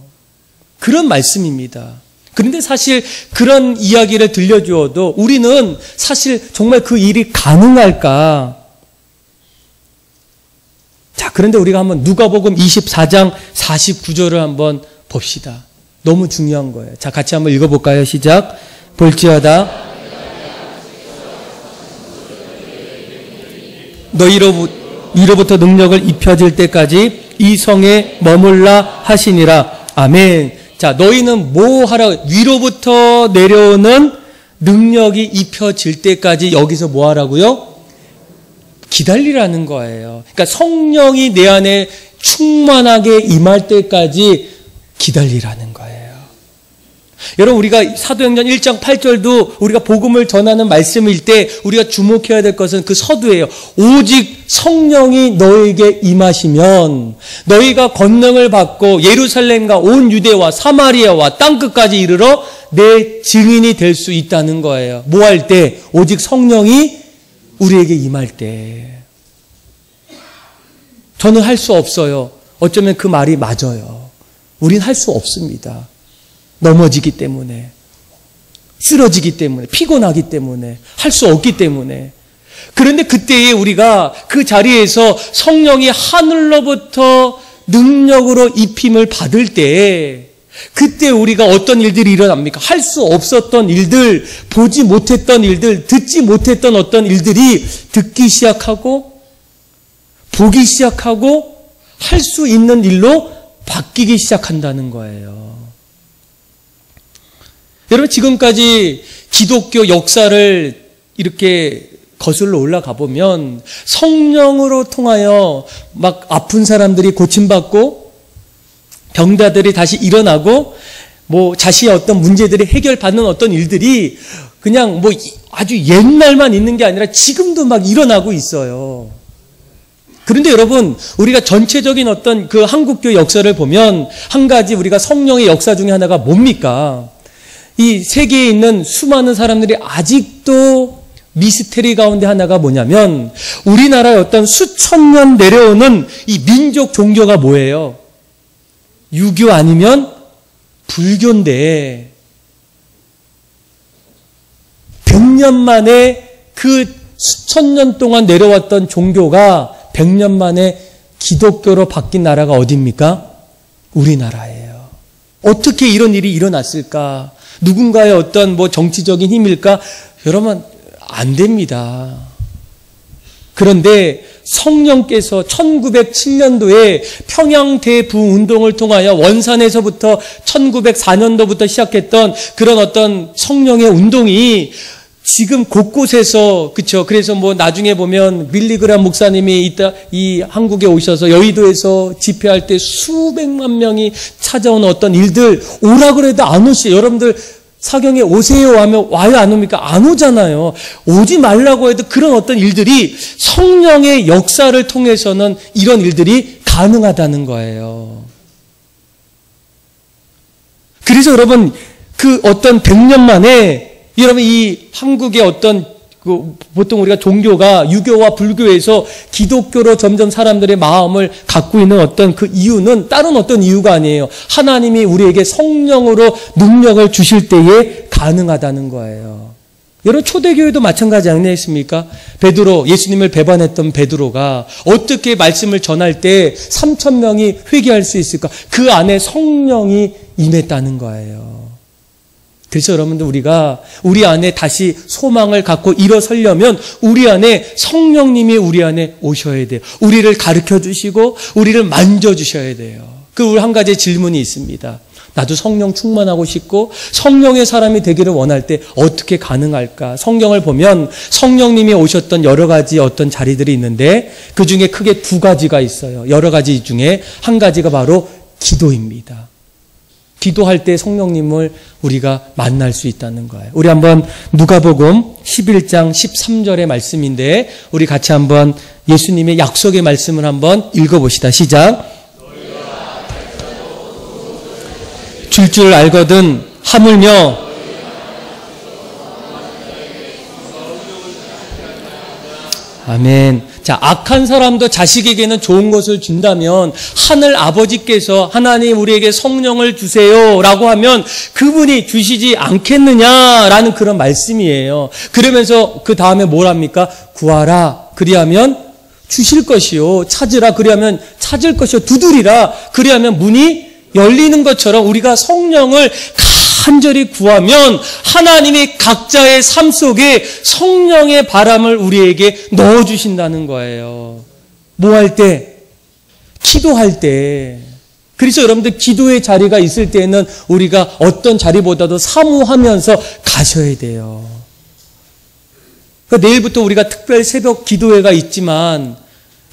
그런 말씀입니다. 그런데 사실 그런 이야기를 들려주어도 우리는 사실 정말 그 일이 가능할까? 자, 그런데 우리가 한번 누가복음 24장 49절을 한번 봅시다. 너무 중요한 거예요. 자, 같이 한번 읽어볼까요? 시작. 볼지어다 너희로부터 능력을 입혀질 때까지 이 성에 머물라 하시니라. 아멘. 자, 너희는 뭐 하라? 위로부터 내려오는 능력이 입혀질 때까지 여기서 뭐 하라고요? 기다리라는 거예요. 그러니까 성령이 내 안에 충만하게 임할 때까지 기다리라는 거예요. 여러분, 우리가 사도행전 1장 8절도 우리가 복음을 전하는 말씀일 때 우리가 주목해야 될 것은 그 서두예요. 오직 성령이 너에게 임하시면 너희가 권능을 받고 예루살렘과 온 유대와 사마리아와 땅끝까지 이르러 내 증인이 될 수 있다는 거예요. 뭐 할 때? 오직 성령이 우리에게 임할 때. 저는 할 수 없어요. 어쩌면 그 말이 맞아요. 우린 할 수 없습니다. 넘어지기 때문에, 쓰러지기 때문에, 피곤하기 때문에, 할 수 없기 때문에. 그런데 그때에 우리가 그 자리에서 성령이 하늘로부터 능력으로 입힘을 받을 때, 그때 우리가 어떤 일들이 일어납니까? 할 수 없었던 일들, 보지 못했던 일들, 듣지 못했던 어떤 일들이 듣기 시작하고, 보기 시작하고, 할 수 있는 일로 바뀌기 시작한다는 거예요. 여러분, 지금까지 기독교 역사를 이렇게 거슬러 올라가 보면 성령으로 통하여 막 아픈 사람들이 고침받고 병자들이 다시 일어나고 뭐 자신의 어떤 문제들이 해결받는 어떤 일들이 그냥 뭐 아주 옛날만 있는 게 아니라 지금도 막 일어나고 있어요. 그런데 여러분, 우리가 전체적인 어떤 그 한국교 역사를 보면 한 가지 우리가 성령의 역사 중에 하나가 뭡니까? 이 세계에 있는 수많은 사람들이 아직도 미스테리 가운데 하나가 뭐냐면 우리나라의 어떤 수천 년 내려오는 이 민족 종교가 뭐예요? 유교 아니면 불교인데 100년 만에 그 수천 년 동안 내려왔던 종교가 100년 만에 기독교로 바뀐 나라가 어디입니까? 우리나라예요. 어떻게 이런 일이 일어났을까? 누군가의 어떤 뭐 정치적인 힘일까? 여러분, 안 됩니다. 그런데 성령께서 1907년도에 평양 대부운동을 통하여 원산에서부터 1904년도부터 시작했던 그런 어떤 성령의 운동이 지금 곳곳에서, 그쵸. 그래서 뭐 나중에 보면 밀리그람 목사님이 이 한국에 오셔서 여의도에서 집회할 때 수백만 명이 찾아온 어떤 일들, 오라 그래도 안 오시. 여러분들 사경에 오세요 하면 와요 안 옵니까? 안 오잖아요. 오지 말라고 해도 그런 어떤 일들이 성령의 역사를 통해서는 이런 일들이 가능하다는 거예요. 그래서 여러분, 그 어떤 100년 만에 여러분 이 한국의 어떤 보통 우리가 종교가 유교와 불교에서 기독교로 점점 사람들의 마음을 갖고 있는 어떤 그 이유는 다른 어떤 이유가 아니에요. 하나님이 우리에게 성령으로 능력을 주실 때에 가능하다는 거예요. 여러분 초대교회도 마찬가지 아니겠습니까? 베드로, 예수님을 배반했던 베드로가 어떻게 말씀을 전할 때 3,000명이 회개할 수 있을까? 그 안에 성령이 임했다는 거예요. 그래서 여러분들 우리가 우리 안에 다시 소망을 갖고 일어서려면 우리 안에 성령님이 우리 안에 오셔야 돼요. 우리를 가르쳐 주시고 우리를 만져 주셔야 돼요. 그 한 가지 질문이 있습니다. 나도 성령 충만하고 싶고 성령의 사람이 되기를 원할 때 어떻게 가능할까? 성경을 보면 성령님이 오셨던 여러 가지 어떤 자리들이 있는데 그 중에 크게 두 가지가 있어요. 여러 가지 중에 한 가지가 바로 기도입니다. 기도할 때 성령님을 우리가 만날 수 있다는 거예요. 우리 한번 누가복음 11장 13절의 말씀인데 우리 같이 한번 예수님의 약속의 말씀을 한번 읽어봅시다. 시작. 줄 알거든 하물며 아멘. 자, 악한 사람도 자식에게는 좋은 것을 준다면 하늘 아버지께서 하나님 우리에게 성령을 주세요라고 하면 그분이 주시지 않겠느냐라는 그런 말씀이에요. 그러면서 그 다음에 뭘 합니까? 구하라 그리하면 주실 것이요, 찾으라 그리하면 찾을 것이요, 두드리라 그리하면 문이 열리는 것처럼 우리가 성령을 간절히 구하면 하나님이 각자의 삶 속에 성령의 바람을 우리에게 넣어주신다는 거예요. 뭐 할 때? 기도할 때. 그래서 여러분들 기도의 자리가 있을 때는 우리가 어떤 자리보다도 사모하면서 가셔야 돼요. 그러니까 내일부터 우리가 특별 새벽 기도회가 있지만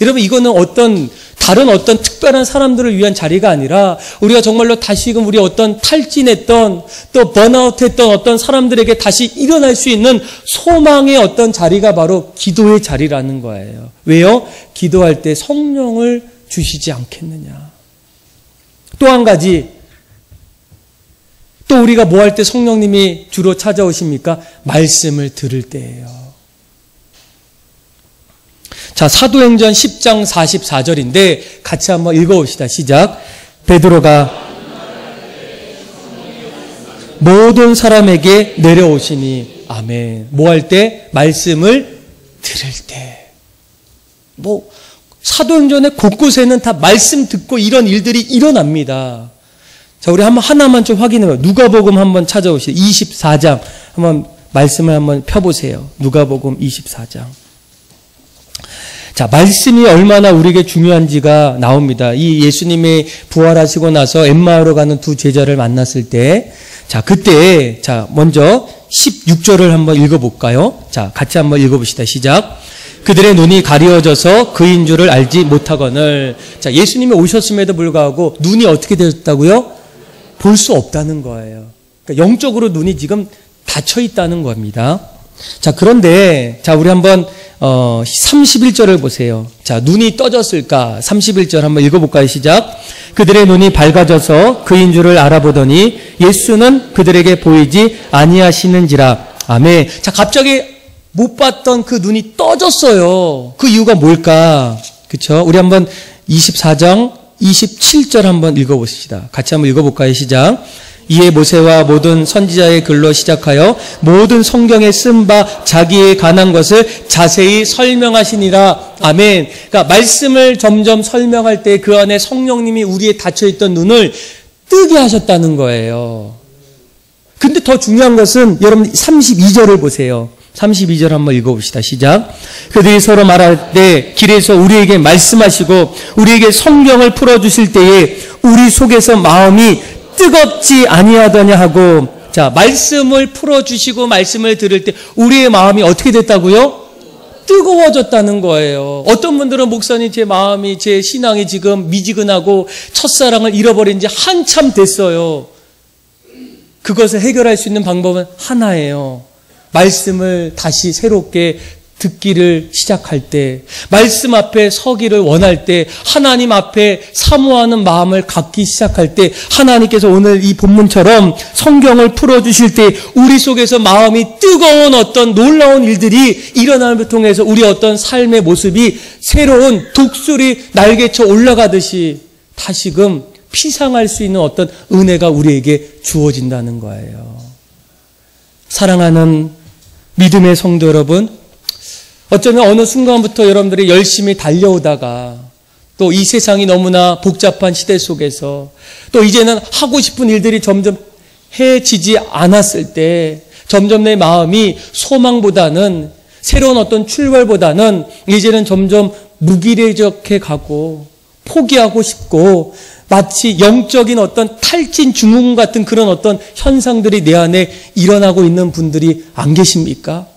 여러분 이거는 다른 어떤 특별한 사람들을 위한 자리가 아니라 우리가 정말로 다시금 우리 어떤 탈진했던 또 번아웃했던 어떤 사람들에게 다시 일어날 수 있는 소망의 어떤 자리가 바로 기도의 자리라는 거예요. 왜요? 기도할 때 성령을 주시지 않겠느냐. 또 한 가지, 또 우리가 뭐 할 때 성령님이 주로 찾아오십니까? 말씀을 들을 때예요. 자, 사도행전 10장 44절인데 같이 한번 읽어봅시다. 시작. 베드로가 모든 사람에게 내려오시니 아멘. 뭐 할 때? 말씀을 들을 때. 사도행전의 곳곳에는 다 말씀 듣고 이런 일들이 일어납니다. 자, 우리 하나만 좀 확인해봐요. 누가복음 한번 찾아오시죠. 24장 한번 말씀을 한번 펴보세요. 누가복음 24장. 자, 말씀이 얼마나 우리에게 중요한지가 나옵니다. 이 예수님이 부활하시고 나서 엠마오로 가는 두 제자를 만났을 때, 자, 그때, 자, 먼저 16절을 한번 읽어볼까요? 자, 같이 한번 읽어봅시다. 시작. 그들의 눈이 가리워져서 그인 줄을 알지 못하거늘. 자, 예수님이 오셨음에도 불구하고 눈이 어떻게 되었다고요? 볼 수 없다는 거예요. 그러니까 영적으로 눈이 지금 닫혀 있다는 겁니다. 자, 그런데, 자, 우리 한번 31절을 보세요. 자, 눈이 떠졌을까? 31절 한번 읽어볼까요? 시작. 그들의 눈이 밝아져서 그인 줄을 알아보더니 예수는 그들에게 보이지 아니하시는지라. 아멘. 자, 갑자기 못 봤던 그 눈이 떠졌어요. 그 이유가 뭘까? 그쵸? 우리 한번 24장 27절 한번 읽어봅시다. 같이 한번 읽어볼까요? 시작. 이에 모세와 모든 선지자의 글로 시작하여 모든 성경에 쓴 바 자기에 관한 것을 자세히 설명하시니라. 아멘. 그러니까 말씀을 점점 설명할 때 그 안에 성령님이 우리의 닫혀있던 눈을 뜨게 하셨다는 거예요. 근데 더 중요한 것은 여러분 32절을 보세요. 32절 한번 읽어봅시다. 시작. 그들이 서로 말할 때 길에서 우리에게 말씀하시고 우리에게 성경을 풀어주실 때에 우리 속에서 마음이 뜨겁지 아니하더냐 하고, 자, 말씀을 풀어주시고 말씀을 들을 때 우리의 마음이 어떻게 됐다고요? 뜨거워졌다는 거예요. 어떤 분들은 목사님 제 마음이 제 신앙이 지금 미지근하고 첫사랑을 잃어버린 지 한참 됐어요. 그것을 해결할 수 있는 방법은 하나예요. 말씀을 다시 새롭게 듣기를 시작할 때, 말씀 앞에 서기를 원할 때, 하나님 앞에 사모하는 마음을 갖기 시작할 때, 하나님께서 오늘 이 본문처럼 성경을 풀어주실 때 우리 속에서 마음이 뜨거운 어떤 놀라운 일들이 일어남을 통해서 우리 어떤 삶의 모습이 새로운 독수리 날개쳐 올라가듯이 다시금 피상할 수 있는 어떤 은혜가 우리에게 주어진다는 거예요. 사랑하는 믿음의 성도 여러분, 어쩌면 어느 순간부터 여러분들이 열심히 달려오다가 또 이 세상이 너무나 복잡한 시대 속에서 또 이제는 하고 싶은 일들이 점점 해지지 않았을 때 점점 내 마음이 소망보다는 새로운 어떤 출발보다는 이제는 점점 무기력해 가고 포기하고 싶고 마치 영적인 어떤 탈진 증후군 같은 그런 어떤 현상들이 내 안에 일어나고 있는 분들이 안 계십니까?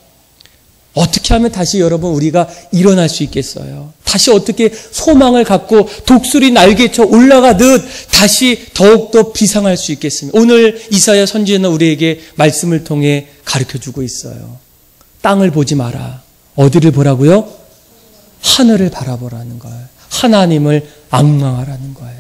어떻게 하면 다시 여러분 우리가 일어날 수 있겠어요? 다시 어떻게 소망을 갖고 독수리 날개쳐 올라가듯 다시 더욱더 비상할 수 있겠습니까? 오늘 이사야 선지자는 우리에게 말씀을 통해 가르쳐주고 있어요. 땅을 보지 마라. 어디를 보라고요? 하늘을 바라보라는 거예요. 하나님을 앙망하라는 거예요.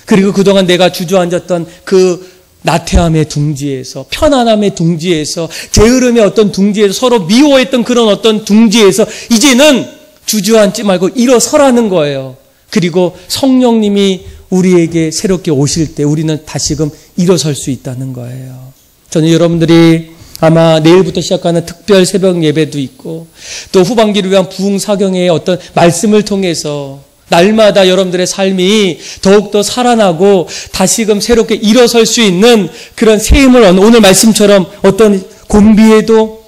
그리고 그동안 내가 주저앉았던 그 나태함의 둥지에서, 편안함의 둥지에서, 게으름의 어떤 둥지에서, 서로 미워했던 그런 어떤 둥지에서 이제는 주저앉지 말고 일어서라는 거예요. 그리고 성령님이 우리에게 새롭게 오실 때 우리는 다시금 일어설 수 있다는 거예요. 저는 여러분들이 아마 내일부터 시작하는 특별 새벽 예배도 있고 또 후반기를 위한 부흥사경의 어떤 말씀을 통해서 날마다 여러분들의 삶이 더욱더 살아나고 다시금 새롭게 일어설 수 있는 그런 새 힘을 얻는 오늘 말씀처럼 어떤 곤비에도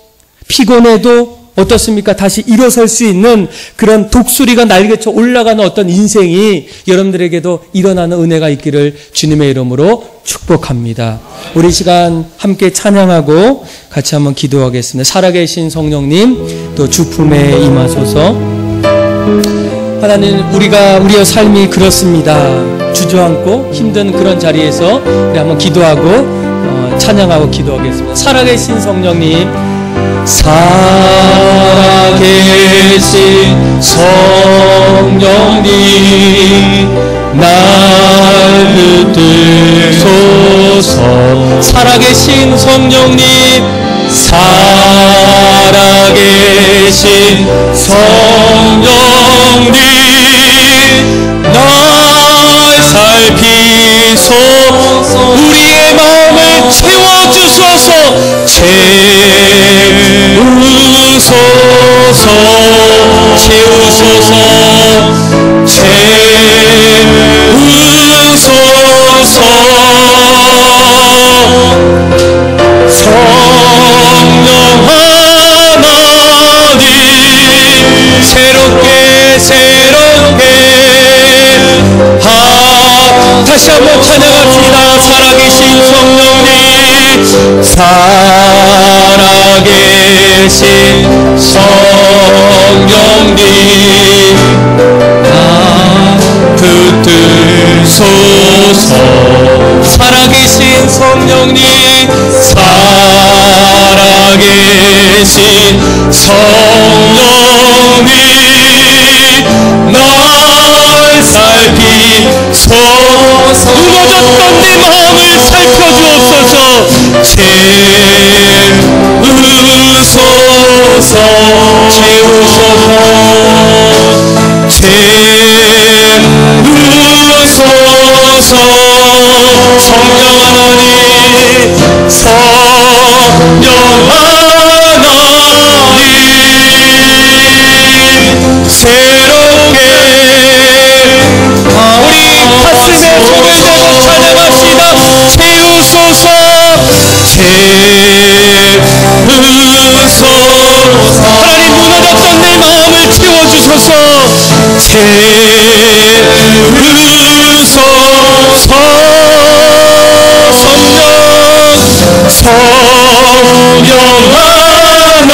피곤해도 어떻습니까? 다시 일어설 수 있는 그런 독수리가 날개쳐 올라가는 어떤 인생이 여러분들에게도 일어나는 은혜가 있기를 주님의 이름으로 축복합니다. 우리 시간 함께 찬양하고 같이 한번 기도하겠습니다. 살아계신 성령님 또 주품에 임하소서. 하나님, 우리의 삶이 그렇습니다. 주저앉고 힘든 그런 자리에서 우리 한번 기도하고 찬양하고 기도하겠습니다. 살아계신 성령님, 살아계신 성령님, 날 붙드소서. 살아계신 성령님, 살아계신 성령님, 날 살피소서. 우리의 마음을 채워주소서. 채우소서. 채우소서. 채우소서. 성령 하나님, 새롭게 다시 한번 찬양합시다. 살아계신 성령님, 살아계신 성령님, 나 붙드소서. 살아계신 성령님, 살아계신 성령님, 날 살피소서. 무너졌던 내 마음을 살펴주옵소서. 채우소서. 채우소서. 채우소서. 성령 하나님, 성령 하나님, 새롭게 우리 가슴에 손을 대고 찬양합시다. 채우소서. 채우소서. 하나님, 무너졌던 내 마음을 채워주소서. 채우소서. 성령 하나님,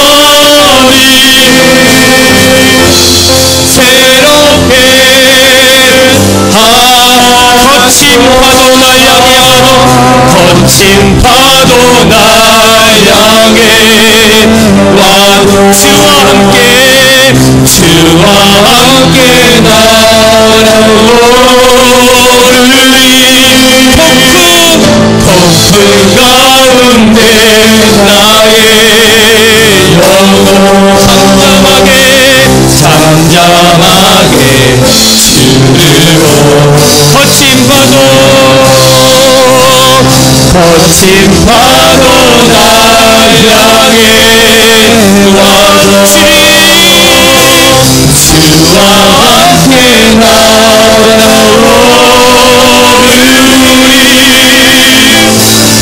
새롭게 거친 파도 날 향해 하노. 거친 파도 날 향해 와. 주와 함께 함께 날아오르리 폭풍 가운데 나의 영혼 잠잠하게 주르고 거친 파도 날 향해 와주리 주와 함께 날아오르리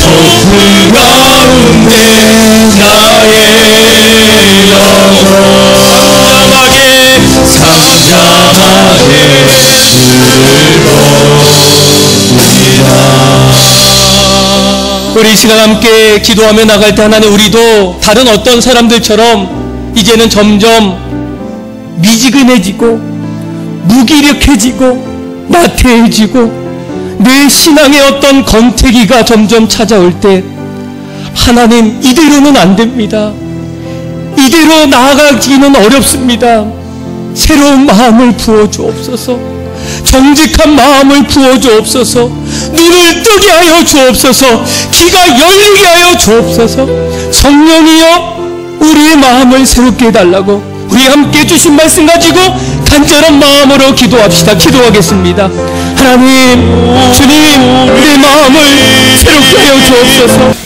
폭풍 가운데 나의 영혼 잠잠하게 우리 이 시간 함께 기도하며 나갈 때 하나님, 우리도 다른 어떤 사람들처럼 이제는 점점 미지근해지고 무기력해지고 나태해지고 내 신앙의 어떤 권태기가 점점 찾아올 때 하나님, 이대로는 안 됩니다. 이대로 나아가기는 어렵습니다. 새로운 마음을 부어주옵소서. 정직한 마음을 부어주옵소서. 눈을 뜨게 하여 주옵소서. 귀가 열리게 하여 주옵소서. 성령이여, 우리의 마음을 새롭게 해달라고 우리 함께 주신 말씀 가지고 간절한 마음으로 기도합시다. 기도하겠습니다. 하나님, 주님, 우리의 마음을 새롭게 하여 주옵소서.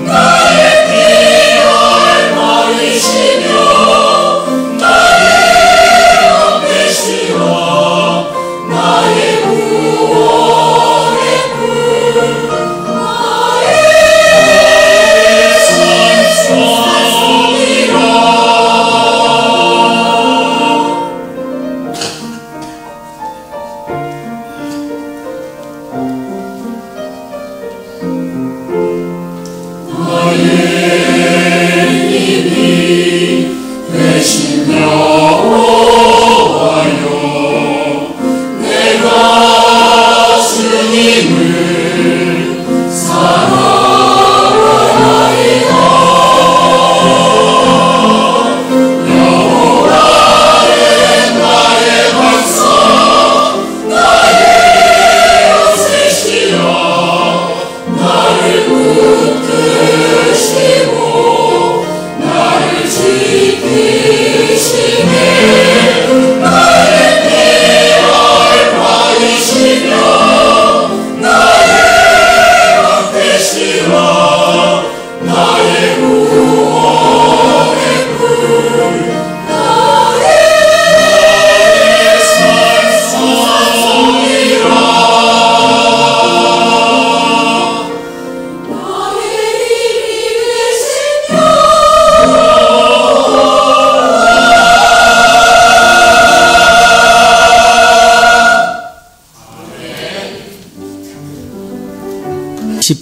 나의 피 얼마이시며 나의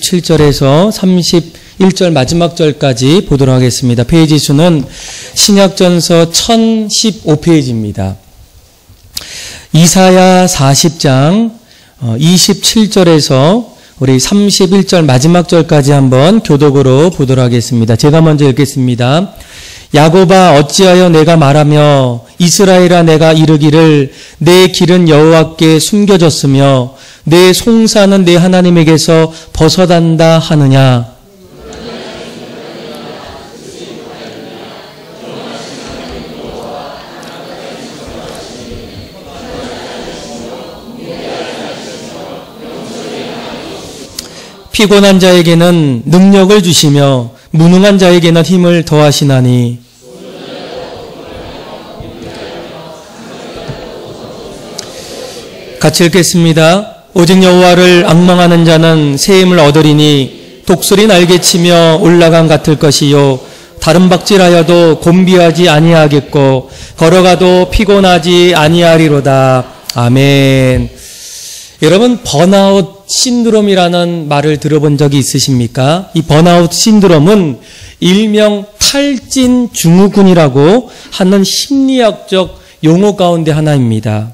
27절에서 31절 마지막 절까지 보도록 하겠습니다. 페이지 수는 신약전서 1015페이지입니다. 이사야 40장 27절에서 우리 31절 마지막 절까지 한번 교독으로 보도록 하겠습니다. 제가 먼저 읽겠습니다. 야곱아 어찌하여 내가 말하며 이스라엘아 내가 이르기를 내 길은 여호와께 숨겨졌으며 내 송사는 내 하나님에게서 벗어난다 하느냐. 피곤한 자에게는 능력을 주시며 무능한 자에게는 힘을 더하시나니 같이 읽겠습니다. 오직 여호와를 앙망하는 자는 새 힘을 얻으리니 독수리 날개치며 올라간 같을 것이요 다른 박질하여도 곤비하지 아니하겠고 걸어가도 피곤하지 아니하리로다. 아멘. 여러분 번아웃 신드롬이라는 말을 들어본 적이 있으십니까? 이 번아웃 신드롬은 일명 탈진 증후군이라고 하는 심리학적 용어 가운데 하나입니다.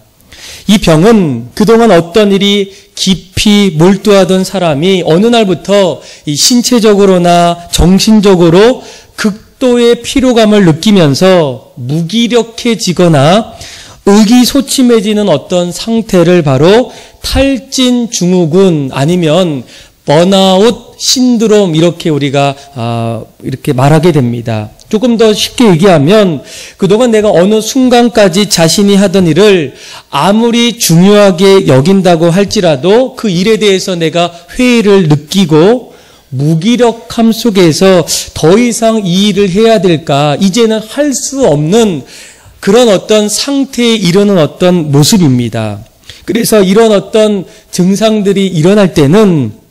이 병은 그동안 어떤 일이 깊이 몰두하던 사람이 어느 날부터 이 신체적으로나 정신적으로 극도의 피로감을 느끼면서 무기력해지거나 의기소침해지는 어떤 상태를 바로 탈진 증후군 아니면 번아웃 신드롬 이렇게 우리가 이렇게 말하게 됩니다. 조금 더 쉽게 얘기하면 그동안 내가 어느 순간까지 자신이 하던 일을 아무리 중요하게 여긴다고 할지라도 그 일에 대해서 내가 회의를 느끼고 무기력함 속에서 더 이상 이 일을 해야 될까 이제는 할 수 없는 그런 어떤 상태에 이르는 어떤 모습입니다. 그래서 이런 어떤 증상들이 일어날 때는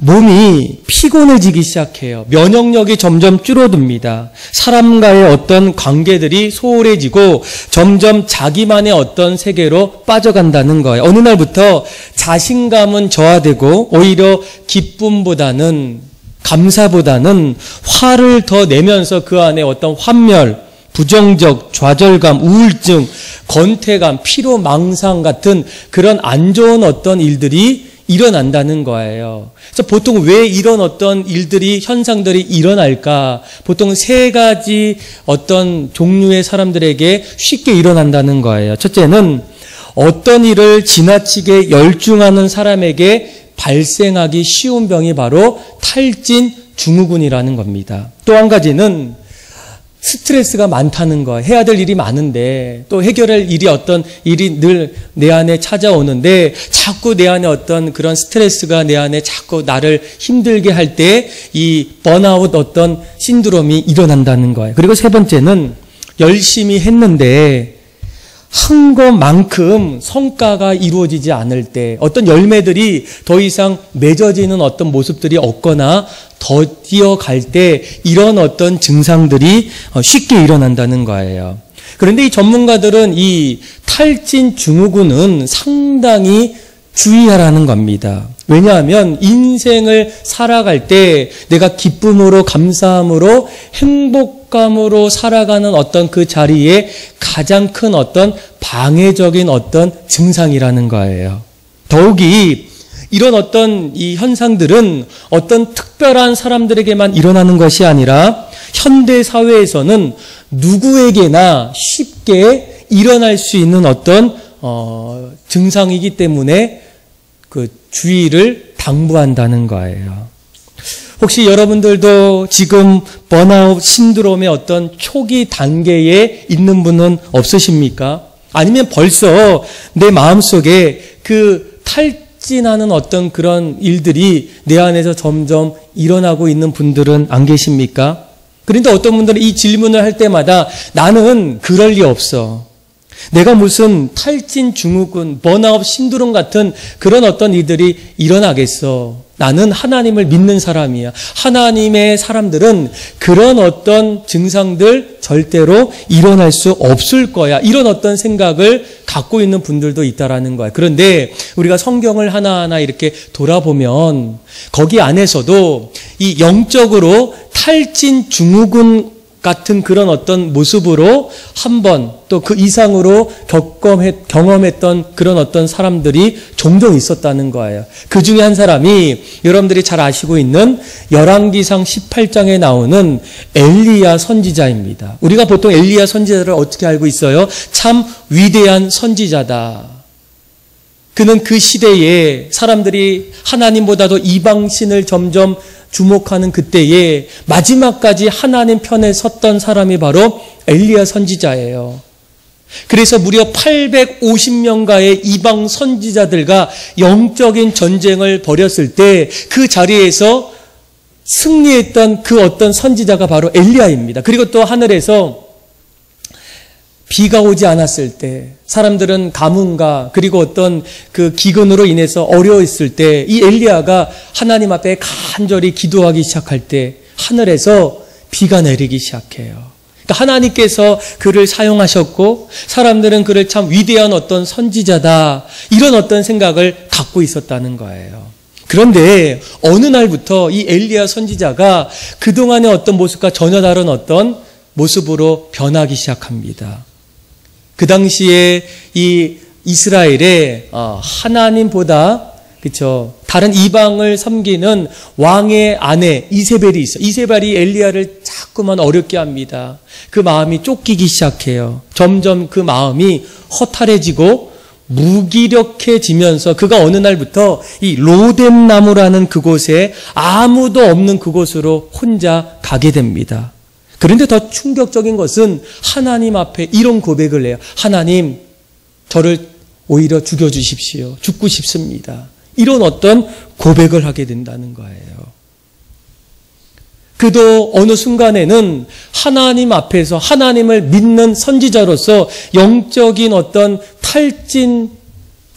몸이 피곤해지기 시작해요. 면역력이 점점 줄어듭니다. 사람과의 어떤 관계들이 소홀해지고 점점 자기만의 어떤 세계로 빠져간다는 거예요. 어느 날부터 자신감은 저하되고 오히려 기쁨보다는 감사보다는 화를 더 내면서 그 안에 어떤 환멸, 부정적, 좌절감, 우울증, 권태감, 피로망상 같은 그런 안 좋은 어떤 일들이 일어난다는 거예요. 그래서 보통 왜 이런 어떤 일들이, 현상들이 일어날까? 보통 세 가지 어떤 종류의 사람들에게 쉽게 일어난다는 거예요. 첫째는 어떤 일을 지나치게 열중하는 사람에게 발생하기 쉬운 병이 바로 탈진 증후군이라는 겁니다. 또 한 가지는 스트레스가 많다는 거. 해야 될 일이 많은데 또 해결할 일이 어떤 일이 늘 내 안에 찾아오는데 자꾸 내 안에 어떤 그런 스트레스가 내 안에 자꾸 나를 힘들게 할 때 이 번아웃 어떤 신드롬이 일어난다는 거예요. 그리고 세 번째는 열심히 했는데 한 것만큼 성과가 이루어지지 않을 때 어떤 열매들이 더 이상 맺어지는 어떤 모습들이 없거나 더디어갈 때 이런 어떤 증상들이 쉽게 일어난다는 거예요. 그런데 이 전문가들은 이 탈진 증후군은 상당히 주의하라는 겁니다. 왜냐하면 인생을 살아갈 때 내가 기쁨으로 감사함으로 행복감으로 살아가는 어떤 그 자리에 가장 큰 어떤 방해적인 어떤 증상이라는 거예요. 더욱이 이런 어떤 이 현상들은 어떤 특별한 사람들에게만 일어나는 것이 아니라 현대 사회에서는 누구에게나 쉽게 일어날 수 있는 어떤 증상이기 때문에 그 주의를 당부한다는 거예요. 혹시 여러분들도 지금 번아웃 신드롬의 어떤 초기 단계에 있는 분은 없으십니까? 아니면 벌써 내 마음속에 그 탈진하는 어떤 그런 일들이 내 안에서 점점 일어나고 있는 분들은 안 계십니까? 그런데 어떤 분들은 이 질문을 할 때마다 나는 그럴 리 없어. 내가 무슨 탈진 증후군, 번아웃 신드롬 같은 그런 어떤 일들이 일어나겠어. 나는 하나님을 믿는 사람이야. 하나님의 사람들은 그런 어떤 증상들 절대로 일어날 수 없을 거야. 이런 어떤 생각을 갖고 있는 분들도 있다라는 거야. 그런데 우리가 성경을 하나하나 이렇게 돌아보면 거기 안에서도 이 영적으로 탈진 증후군 같은 그런 어떤 모습으로 한 번 또 그 이상으로 경험했던 그런 어떤 사람들이 종종 있었다는 거예요. 그 중에 한 사람이 여러분들이 잘 아시고 있는 열왕기상 18장에 나오는 엘리야 선지자입니다. 우리가 보통 엘리야 선지자를 어떻게 알고 있어요? 참 위대한 선지자다. 그는 그 시대에 사람들이 하나님보다도 이방신을 점점 주목하는 그때에 마지막까지 하나님 편에 섰던 사람이 바로 엘리야 선지자예요. 그래서 무려 850명가의 이방 선지자들과 영적인 전쟁을 벌였을 때 그 자리에서 승리했던 그 어떤 선지자가 바로 엘리야입니다. 그리고 또 하늘에서 비가 오지 않았을 때 사람들은 가뭄과 그리고 어떤 그 기근으로 인해서 어려웠을 때 이 엘리야가 하나님 앞에 간절히 기도하기 시작할 때 하늘에서 비가 내리기 시작해요. 그러니까 하나님께서 그를 사용하셨고 사람들은 그를 참 위대한 어떤 선지자다 이런 어떤 생각을 갖고 있었다는 거예요. 그런데 어느 날부터 이 엘리야 선지자가 그동안의 어떤 모습과 전혀 다른 어떤 모습으로 변하기 시작합니다. 그 당시에 이 이스라엘에 하나님보다 그렇죠. 다른 이방을 섬기는 왕의 아내 이세벨이 있어요. 이세벨이 엘리야를 자꾸만 어렵게 합니다. 그 마음이 쫓기기 시작해요. 점점 그 마음이 허탈해지고 무기력해지면서 그가 어느 날부터 이 로뎀 나무라는 그곳에 아무도 없는 그곳으로 혼자 가게 됩니다. 그런데 더 충격적인 것은 하나님 앞에 이런 고백을 해요. 하나님, 저를 오히려 죽여주십시오. 죽고 싶습니다. 이런 어떤 고백을 하게 된다는 거예요. 그도 어느 순간에는 하나님 앞에서 하나님을 믿는 선지자로서 영적인 어떤 탈진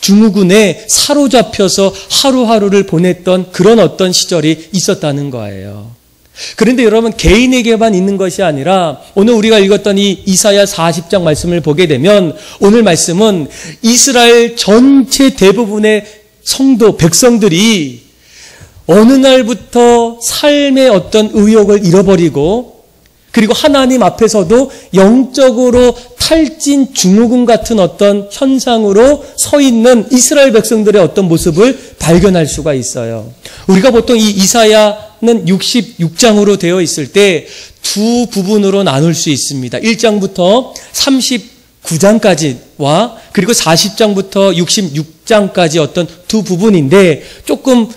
증후군에 사로잡혀서 하루하루를 보냈던 그런 어떤 시절이 있었다는 거예요. 그런데 여러분 개인에게만 있는 것이 아니라 오늘 우리가 읽었던 이 이사야 40장 말씀을 보게 되면 오늘 말씀은 이스라엘 전체 대부분의 성도 백성들이 어느 날부터 삶의 어떤 의욕을 잃어버리고 그리고 하나님 앞에서도 영적으로 탈진 증후군 같은 어떤 현상으로 서 있는 이스라엘 백성들의 어떤 모습을 발견할 수가 있어요. 우리가 보통 이 이사야는 66장으로 되어 있을 때 두 부분으로 나눌 수 있습니다. 1장부터 39장까지와 그리고 40장부터 66장까지 어떤 두 부분인데 조금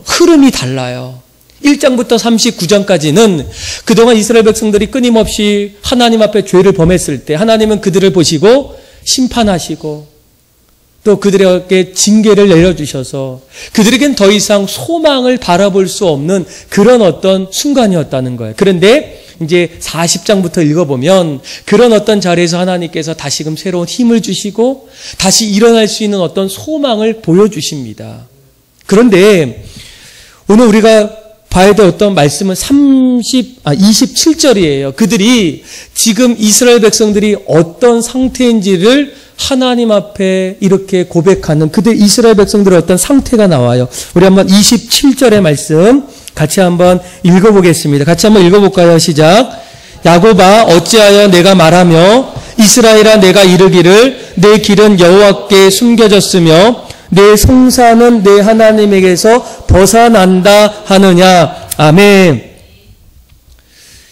흐름이 달라요. 1장부터 39장까지는 그동안 이스라엘 백성들이 끊임없이 하나님 앞에 죄를 범했을 때 하나님은 그들을 보시고 심판하시고 또 그들에게 징계를 내려주셔서 그들에겐 더 이상 소망을 바라볼 수 없는 그런 어떤 순간이었다는 거예요. 그런데 이제 40장부터 읽어보면 그런 어떤 자리에서 하나님께서 다시금 새로운 힘을 주시고 다시 일어날 수 있는 어떤 소망을 보여주십니다. 그런데 오늘 우리가 봐야 될 어떤 말씀은 27절이에요. 그들이 지금 이스라엘 백성들이 어떤 상태인지를 하나님 앞에 이렇게 고백하는 그들 이스라엘 백성들의 어떤 상태가 나와요. 우리 한번 27절의 말씀 같이 한번 읽어보겠습니다. 같이 한번 읽어볼까요? 시작. 야곱아 어찌하여 내가 말하며 이스라엘아 내가 이르기를 내 길은 여호와께 숨겨졌으며 내 성사는 내 하나님에게서 벗어난다 하느냐. 아멘.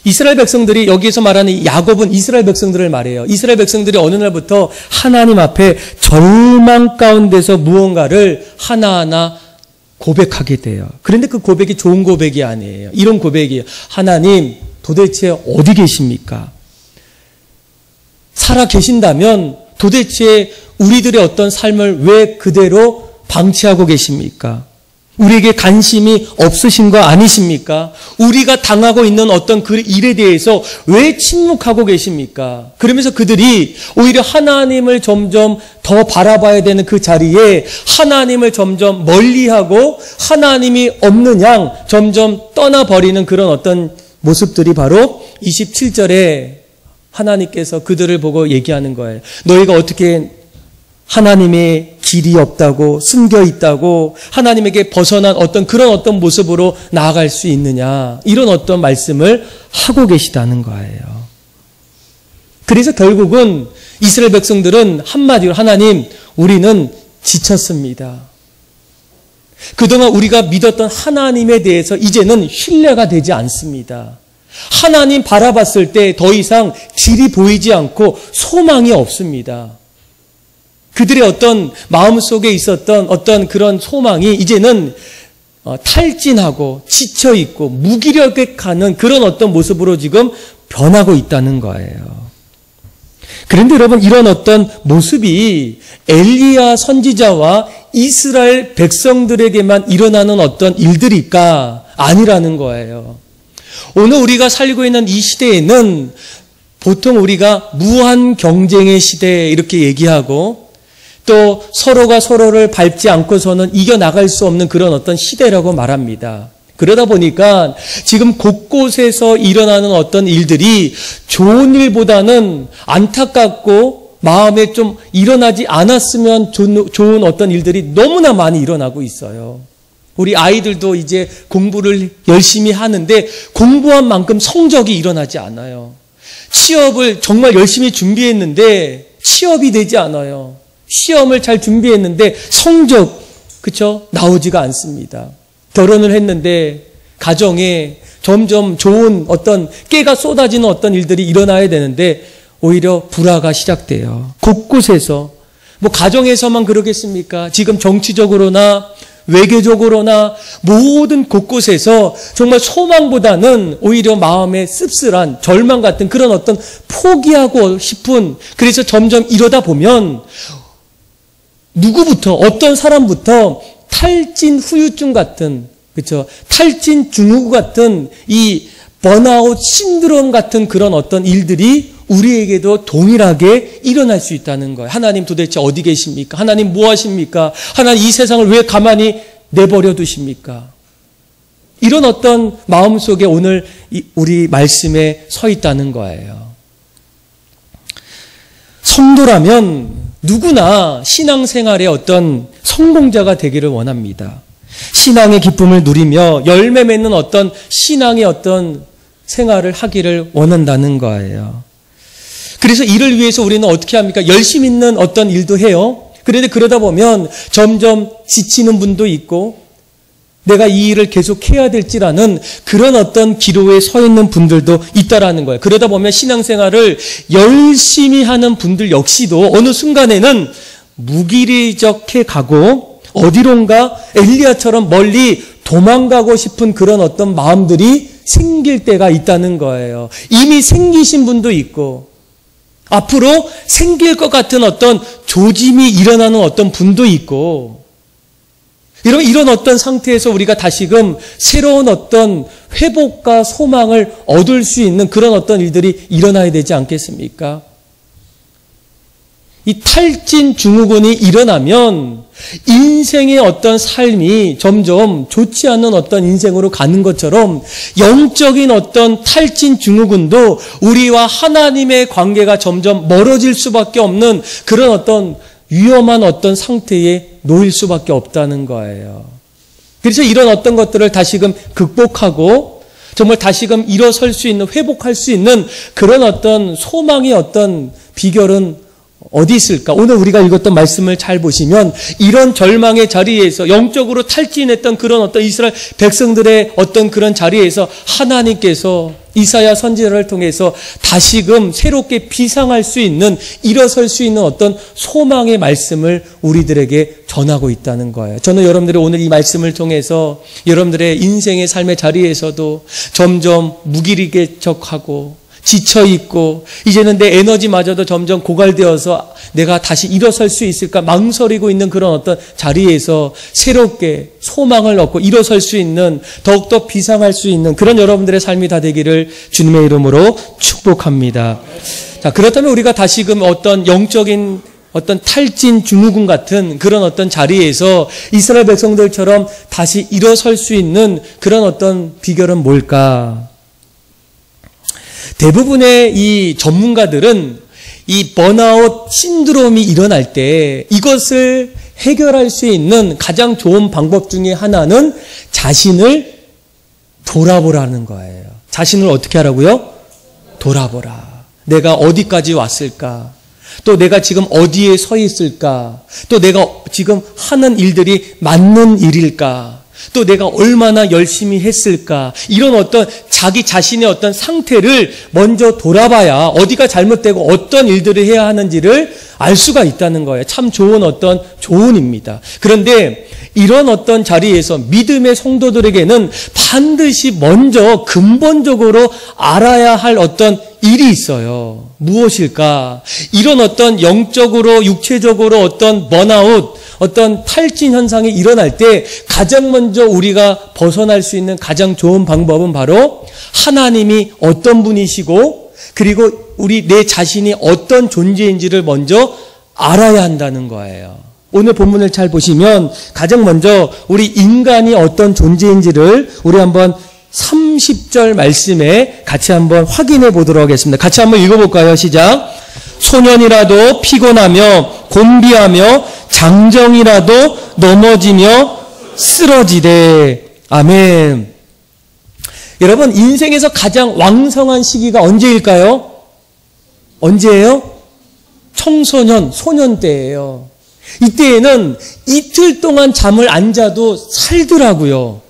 이스라엘 백성들이 여기에서 말하는 야곱은 이스라엘 백성들을 말해요. 이스라엘 백성들이 어느 날부터 하나님 앞에 절망 가운데서 무언가를 하나하나 고백하게 돼요. 그런데 그 고백이 좋은 고백이 아니에요. 이런 고백이에요. 하나님 도대체 어디 계십니까? 살아 계신다면 도대체 우리들의 어떤 삶을 왜 그대로 방치하고 계십니까? 우리에게 관심이 없으신 거 아니십니까? 우리가 당하고 있는 어떤 그 일에 대해서 왜 침묵하고 계십니까? 그러면서 그들이 오히려 하나님을 점점 더 바라봐야 되는 그 자리에 하나님을 점점 멀리하고 하나님이 없는 양 점점 떠나버리는 그런 어떤 모습들이 바로 27절에 하나님께서 그들을 보고 얘기하는 거예요. 너희가 어떻게 하나님의 길이 없다고, 숨겨 있다고, 하나님에게 벗어난 그런 어떤 모습으로 나아갈 수 있느냐, 이런 어떤 말씀을 하고 계시다는 거예요. 그래서 결국은 이스라엘 백성들은 한마디로 하나님, 우리는 지쳤습니다. 그동안 우리가 믿었던 하나님에 대해서 이제는 신뢰가 되지 않습니다. 하나님 바라봤을 때 더 이상 길이 보이지 않고 소망이 없습니다. 그들의 어떤 마음속에 있었던 어떤 그런 소망이 이제는 탈진하고 지쳐있고 무기력해가는 그런 어떤 모습으로 지금 변하고 있다는 거예요. 그런데 여러분, 이런 어떤 모습이 엘리야 선지자와 이스라엘 백성들에게만 일어나는 어떤 일들일까? 아니라는 거예요. 오늘 우리가 살고 있는 이 시대에는 보통 우리가 무한 경쟁의 시대 이렇게 얘기하고 또 서로가 서로를 밟지 않고서는 이겨나갈 수 없는 그런 어떤 시대라고 말합니다. 그러다 보니까 지금 곳곳에서 일어나는 어떤 일들이 좋은 일보다는 안타깝고 마음에 좀 일어나지 않았으면 좋은 어떤 일들이 너무나 많이 일어나고 있어요. 우리 아이들도 이제 공부를 열심히 하는데 공부한 만큼 성적이 일어나지 않아요. 취업을 정말 열심히 준비했는데 취업이 되지 않아요. 시험을 잘 준비했는데 성적, 그쵸? 나오지가 않습니다. 결혼을 했는데 가정에 점점 좋은 어떤 깨가 쏟아지는 어떤 일들이 일어나야 되는데 오히려 불화가 시작돼요. 곳곳에서. 뭐 가정에서만 그러겠습니까? 지금 정치적으로나 외교적으로나 모든 곳곳에서 정말 소망보다는 오히려 마음에 씁쓸한 절망 같은 그런 어떤 포기하고 싶은, 그래서 점점 이러다 보면 누구부터, 어떤 사람부터 탈진 후유증 같은, 그렇죠? 탈진 증후 같은 이 번아웃 신드롬 같은 그런 어떤 일들이 우리에게도 동일하게 일어날 수 있다는 거예요. 하나님 도대체 어디 계십니까? 하나님 뭐 하십니까? 하나님 이 세상을 왜 가만히 내버려 두십니까? 이런 어떤 마음속에 오늘 우리 말씀에 서 있다는 거예요. 성도라면 누구나 신앙생활의 어떤 성공자가 되기를 원합니다. 신앙의 기쁨을 누리며 열매 맺는 어떤 신앙의 어떤 생활을 하기를 원한다는 거예요. 그래서 이를 위해서 우리는 어떻게 합니까? 열심히 있는 어떤 일도 해요. 그런데 그러다 보면 점점 지치는 분도 있고 내가 이 일을 계속 해야 될지라는 그런 어떤 기로에 서 있는 분들도 있다라는 거예요. 그러다 보면 신앙생활을 열심히 하는 분들 역시도 어느 순간에는 무기력해 가고 어디론가 엘리야처럼 멀리 도망가고 싶은 그런 어떤 마음들이 생길 때가 있다는 거예요. 이미 생기신 분도 있고 앞으로 생길 것 같은 어떤 조짐이 일어나는 어떤 분도 있고, 이런 어떤 상태에서 우리가 다시금 새로운 어떤 회복과 소망을 얻을 수 있는 그런 어떤 일들이 일어나야 되지 않겠습니까? 이 탈진 증후군이 일어나면 인생의 어떤 삶이 점점 좋지 않은 어떤 인생으로 가는 것처럼 영적인 어떤 탈진 증후군도 우리와 하나님의 관계가 점점 멀어질 수밖에 없는 그런 어떤 위험한 어떤 상태에 놓일 수밖에 없다는 거예요. 그래서 이런 어떤 것들을 다시금 극복하고 정말 다시금 일어설 수 있는, 회복할 수 있는 그런 어떤 소망의 어떤 비결은 어디 있을까? 오늘 우리가 읽었던 말씀을 잘 보시면 이런 절망의 자리에서 영적으로 탈진했던 그런 어떤 이스라엘 백성들의 어떤 그런 자리에서 하나님께서 이사야 선지자를 통해서 다시금 새롭게 비상할 수 있는, 일어설 수 있는 어떤 소망의 말씀을 우리들에게 전하고 있다는 거예요. 저는 여러분들이 오늘 이 말씀을 통해서 여러분들의 인생의 삶의 자리에서도 점점 무기력해져가고 지쳐있고 이제는 내 에너지마저도 점점 고갈되어서 내가 다시 일어설 수 있을까 망설이고 있는 그런 어떤 자리에서 새롭게 소망을 얻고 일어설 수 있는, 더욱더 비상할 수 있는 그런 여러분들의 삶이 다 되기를 주님의 이름으로 축복합니다. 자, 그렇다면 우리가 다시금 어떤 영적인 어떤 탈진 증후군 같은 그런 어떤 자리에서 이스라엘 백성들처럼 다시 일어설 수 있는 그런 어떤 비결은 뭘까? 대부분의 이 전문가들은 이 번아웃 신드롬이 일어날 때 이것을 해결할 수 있는 가장 좋은 방법 중에 하나는 자신을 돌아보라는 거예요. 자신을 어떻게 하라고요? 돌아보라. 내가 어디까지 왔을까? 또 내가 지금 어디에 서 있을까? 또 내가 지금 하는 일들이 맞는 일일까? 또 내가 얼마나 열심히 했을까? 이런 어떤 자기 자신의 어떤 상태를 먼저 돌아봐야 어디가 잘못되고 어떤 일들을 해야 하는지를 알 수가 있다는 거예요. 참 좋은 어떤 조언입니다. 그런데 이런 어떤 자리에서 믿음의 성도들에게는 반드시 먼저 근본적으로 알아야 할 어떤 일이 있어요. 무엇일까? 이런 어떤 영적으로 육체적으로 어떤 번아웃, 어떤 탈진 현상이 일어날 때 가장 먼저 우리가 벗어날 수 있는 가장 좋은 방법은 바로 하나님이 어떤 분이시고 그리고 내 자신이 어떤 존재인지를 먼저 알아야 한다는 거예요. 오늘 본문을 잘 보시면 가장 먼저 우리 인간이 어떤 존재인지를 우리 한번 30절 말씀에 같이 한번 확인해 보도록 하겠습니다. 같이 한번 읽어볼까요? 시작. 소년이라도 피곤하며 곤비하며 장정이라도 넘어지며 쓰러지되. 아멘. 여러분, 인생에서 가장 왕성한 시기가 언제일까요? 언제예요? 청소년, 소년 때예요. 이때에는 이틀 동안 잠을 안 자도 살더라고요.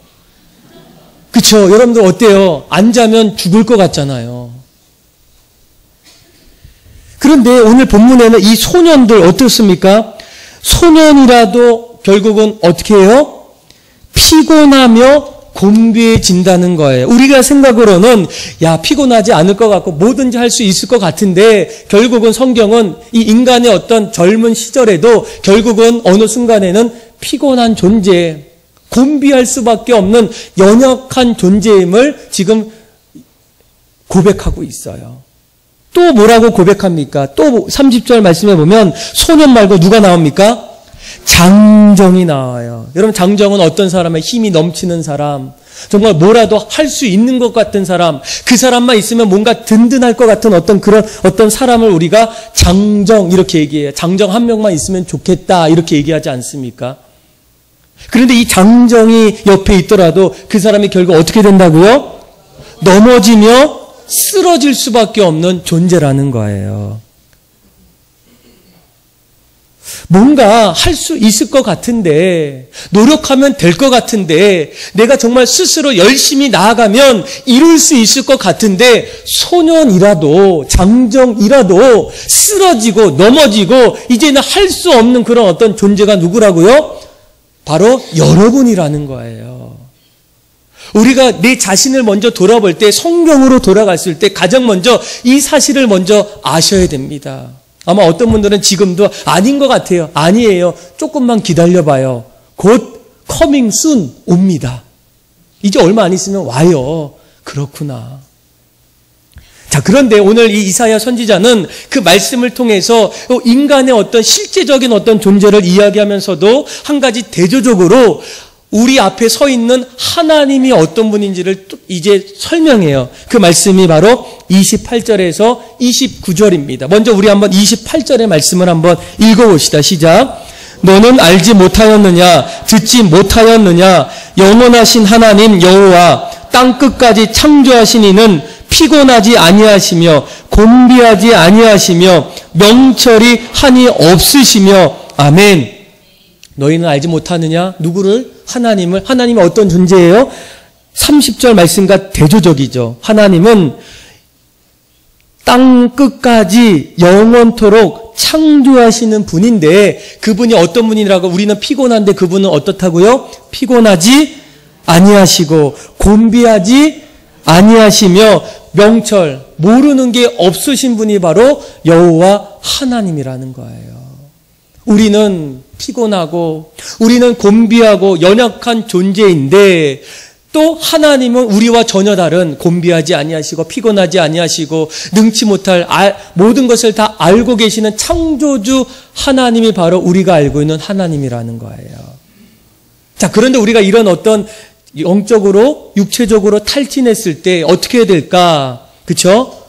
그쵸? 여러분들 어때요? 안 자면 죽을 것 같잖아요. 그런데 오늘 본문에는 이 소년들 어떻습니까? 소년이라도 결국은 어떻게 해요? 피곤하며 곤비해진다는 거예요. 우리가 생각으로는 피곤하지 않을 것 같고 뭐든지 할 수 있을 것 같은데 결국은 성경은 이 인간의 어떤 젊은 시절에도 결국은 어느 순간에는 피곤한 존재, 곤비할 수밖에 없는 연약한 존재임을 지금 고백하고 있어요. 또 뭐라고 고백합니까? 또 30절 말씀해 보면 소년 말고 누가 나옵니까? 장정이 나와요. 여러분, 장정은 어떤 사람의 힘이 넘치는 사람, 정말 뭐라도 할 수 있는 것 같은 사람, 그 사람만 있으면 뭔가 든든할 것 같은 그런 어떤 사람을 우리가 장정 이렇게 얘기해요. 장정 한 명만 있으면 좋겠다 이렇게 얘기하지 않습니까? 그런데 이 장정이 옆에 있더라도 그 사람이 결국 어떻게 된다고요? 넘어지며 쓰러질 수밖에 없는 존재라는 거예요. 뭔가 할 수 있을 것 같은데, 노력하면 될 것 같은데, 내가 정말 스스로 열심히 나아가면 이룰 수 있을 것 같은데, 소년이라도, 장정이라도 쓰러지고 넘어지고, 이제는 할 수 없는 그런 어떤 존재가 누구라고요? 바로 여러분이라는 거예요. 우리가 내 자신을 먼저 돌아볼 때, 성경으로 돌아갔을 때 가장 먼저 이 사실을 먼저 아셔야 됩니다. 아마 어떤 분들은 지금도 아닌 것 같아요. 아니에요. 조금만 기다려봐요. 곧 coming soon 옵니다. 이제 얼마 안 있으면 와요. 그렇구나. 자, 그런데 오늘 이 이사야 선지자는 그 말씀을 통해서 인간의 어떤 실제적인 어떤 존재를 이야기하면서도 한 가지 대조적으로 우리 앞에 서 있는 하나님이 어떤 분인지를 이제 설명해요. 그 말씀이 바로 28절에서 29절입니다. 먼저 우리 한번 28절의 말씀을 한번 읽어봅시다. 시작. 너는 알지 못하였느냐? 듣지 못하였느냐? 영원하신 하나님 여호와 땅 끝까지 창조하신 이는 피곤하지 아니하시며 곤비하지 아니하시며 명철이 한이 없으시며. 아멘. 너희는 알지 못하느냐? 누구를? 하나님을. 하나님은 어떤 존재예요? 30절 말씀과 대조적이죠. 하나님은 땅 끝까지 영원토록 창조하시는 분인데 그분이 어떤 분이라고? 우리는 피곤한데 그분은 어떻다고요? 피곤하지 아니하시고 곤비하지 아니하시며 명철, 모르는 게 없으신 분이 바로 여호와 하나님이라는 거예요. 우리는 피곤하고 우리는 곤비하고 연약한 존재인데 또 하나님은 우리와 전혀 다른 곤비하지 아니하시고 피곤하지 아니하시고 능치 못할 모든 것을 다 알고 계시는 창조주 하나님이 바로 우리가 알고 있는 하나님이라는 거예요. 자, 그런데 우리가 이런 어떤 영적으로 육체적으로 탈진했을 때 어떻게 해야 될까? 그렇죠?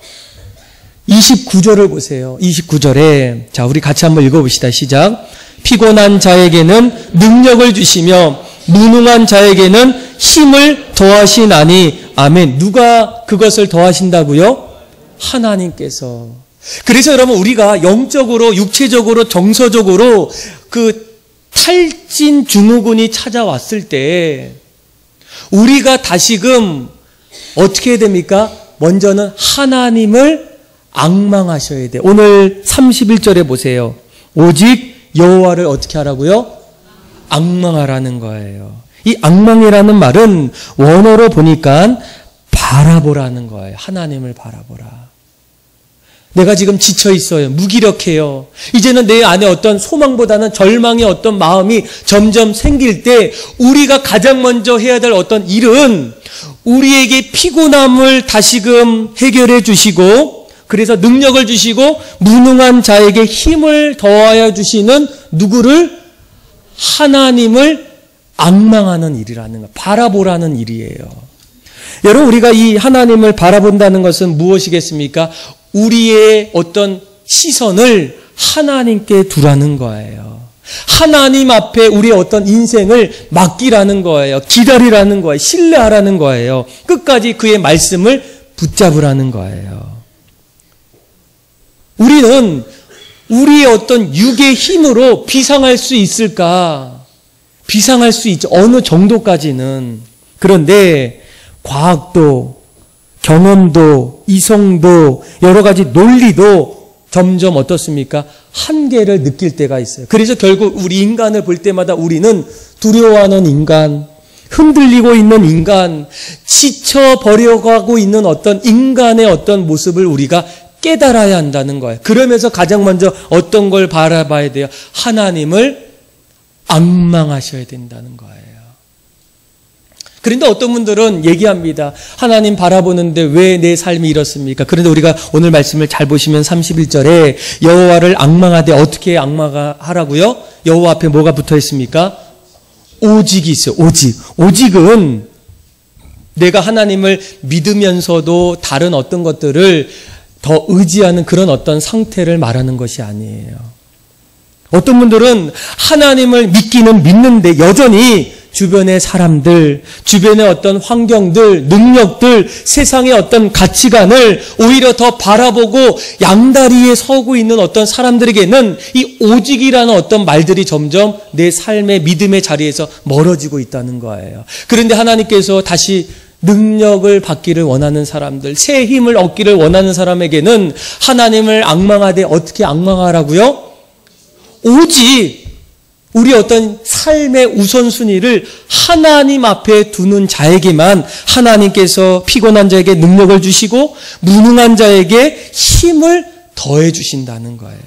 29절을 보세요. 29절에 자, 우리 같이 한번 읽어봅시다. 시작. 피곤한 자에게는 능력을 주시며 무능한 자에게는 힘을 더하시나니. 아멘. 누가 그것을 더하신다고요? 하나님께서. 그래서 여러분, 우리가 영적으로 육체적으로 정서적으로 그 탈진 증후군이 찾아왔을 때 우리가 다시금 어떻게 해야 됩니까? 먼저는 하나님을 앙망하셔야 돼요. 오늘 31절에 보세요. 오직 여호와를 어떻게 하라고요? 앙망하라는 거예요. 이 앙망이라는 말은 원어로 보니까 바라보라는 거예요. 하나님을 바라보라. 내가 지금 지쳐 있어요. 무기력해요. 이제는 내 안에 어떤 소망보다는 절망의 어떤 마음이 점점 생길 때 우리가 가장 먼저 해야 될 어떤 일은 우리에게 피곤함을 다시금 해결해 주시고 그래서 능력을 주시고 무능한 자에게 힘을 더하여 주시는 누구를? 하나님을 앙망하는 일이라는 거, 바라보라는 일이에요. 여러분, 우리가 이 하나님을 바라본다는 것은 무엇이겠습니까? 우리의 어떤 시선을 하나님께 두라는 거예요. 하나님 앞에 우리의 어떤 인생을 맡기라는 거예요. 기다리라는 거예요. 신뢰하라는 거예요. 끝까지 그의 말씀을 붙잡으라는 거예요. 우리는 우리의 어떤 육의 힘으로 비상할 수 있을까? 비상할 수 있죠. 어느 정도까지는. 그런데 과학도, 경험도, 이성도, 여러 가지 논리도 점점 어떻습니까? 한계를 느낄 때가 있어요. 그래서 결국 우리 인간을 볼 때마다 우리는 두려워하는 인간, 흔들리고 있는 인간, 지쳐버려가고 있는 어떤 인간의 어떤 모습을 우리가 깨달아야 한다는 거예요. 그러면서 가장 먼저 어떤 걸 바라봐야 돼요? 하나님을 앙망하셔야 된다는 거예요. 그런데 어떤 분들은 얘기합니다. 하나님 바라보는데 왜 내 삶이 이렇습니까? 그런데 우리가 오늘 말씀을 잘 보시면 31절에 여호와를 앙망하되 어떻게 앙망하라고요? 여호와 앞에 뭐가 붙어 있습니까? 오직이 있어요. 오직. 오직은 내가 하나님을 믿으면서도 다른 어떤 것들을 더 의지하는 그런 어떤 상태를 말하는 것이 아니에요. 어떤 분들은 하나님을 믿기는 믿는데 여전히 주변의 사람들, 주변의 어떤 환경들, 능력들, 세상의 어떤 가치관을 오히려 더 바라보고 양다리에 서고 있는 어떤 사람들에게는 이 오직이라는 어떤 말들이 점점 내 삶의 믿음의 자리에서 멀어지고 있다는 거예요. 그런데 하나님께서 다시 능력을 받기를 원하는 사람들, 새 힘을 얻기를 원하는 사람에게는 하나님을 앙망하되 어떻게 앙망하라고요? 오직 우리 어떤 삶의 우선순위를 하나님 앞에 두는 자에게만 하나님께서 피곤한 자에게 능력을 주시고 무능한 자에게 힘을 더해 주신다는 거예요.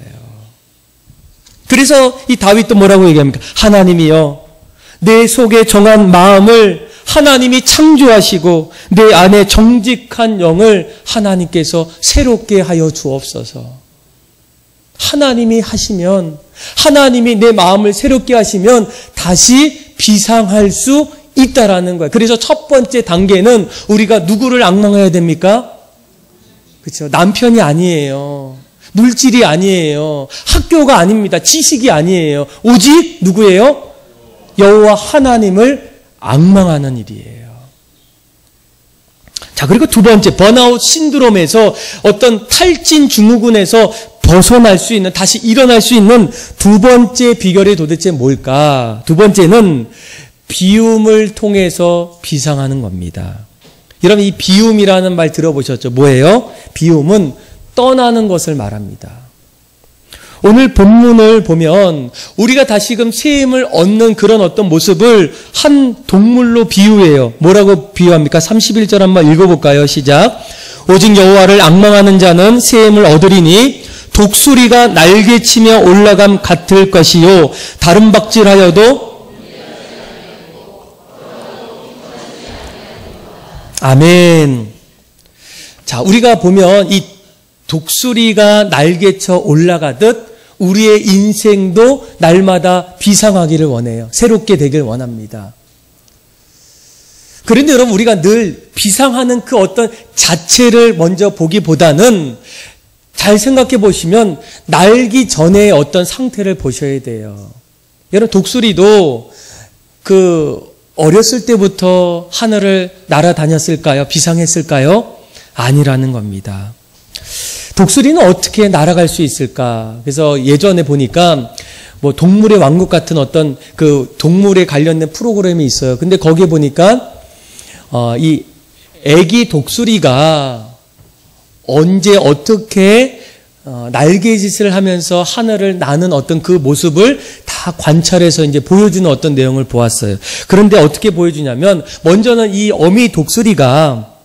그래서 이 다윗도 뭐라고 얘기합니까? 하나님이여, 내 속에 정한 마음을 하나님이 창조하시고 내 안에 정직한 영을 하나님께서 새롭게 하여 주옵소서. 하나님이 하시면, 하나님이 내 마음을 새롭게 하시면 다시 비상할 수 있다라는 거예요. 그래서 첫 번째 단계는 우리가 누구를 앙망해야 됩니까? 그렇죠. 남편이 아니에요. 물질이 아니에요. 학교가 아닙니다. 지식이 아니에요. 오직 누구예요? 여호와 하나님을 앙망하는 일이에요. 자, 그리고 두 번째, 번아웃 신드롬에서 어떤 탈진 증후군에서 벗어날 수 있는, 다시 일어날 수 있는 두 번째 비결이 도대체 뭘까? 두 번째는 비움을 통해서 비상하는 겁니다. 여러분, 이 비움이라는 말 들어보셨죠? 뭐예요? 비움은 떠나는 것을 말합니다. 오늘 본문을 보면 우리가 다시금 새 힘을 얻는 그런 어떤 모습을 한 동물로 비유해요. 뭐라고 비유합니까? 31절 한번 읽어볼까요? 시작. 오직 여호와를 앙망하는 자는 새 힘을 얻으리니 독수리가 날개치며 올라감 같을 것이요 다른 박질하여도 아멘. 자, 우리가 보면 이 독수리가 날개쳐 올라가듯 우리의 인생도 날마다 비상하기를 원해요. 새롭게 되길 원합니다. 그런데 여러분, 우리가 늘 비상하는 그 어떤 자체를 먼저 보기보다는 잘 생각해 보시면 날기 전에 어떤 상태를 보셔야 돼요. 여러분, 독수리도 어렸을 때부터 하늘을 날아다녔을까요? 비상했을까요? 아니라는 겁니다. 독수리는 어떻게 날아갈 수 있을까? 그래서 예전에 보니까 뭐 동물의 왕국 같은 어떤 그 동물에 관련된 프로그램이 있어요. 근데 거기에 보니까 이 애기 독수리가 언제 어떻게 날개짓을 하면서 하늘을 나는 어떤 그 모습을 다 관찰해서 이제 보여주는 어떤 내용을 보았어요. 그런데 어떻게 보여주냐면 먼저는 이 어미 독수리가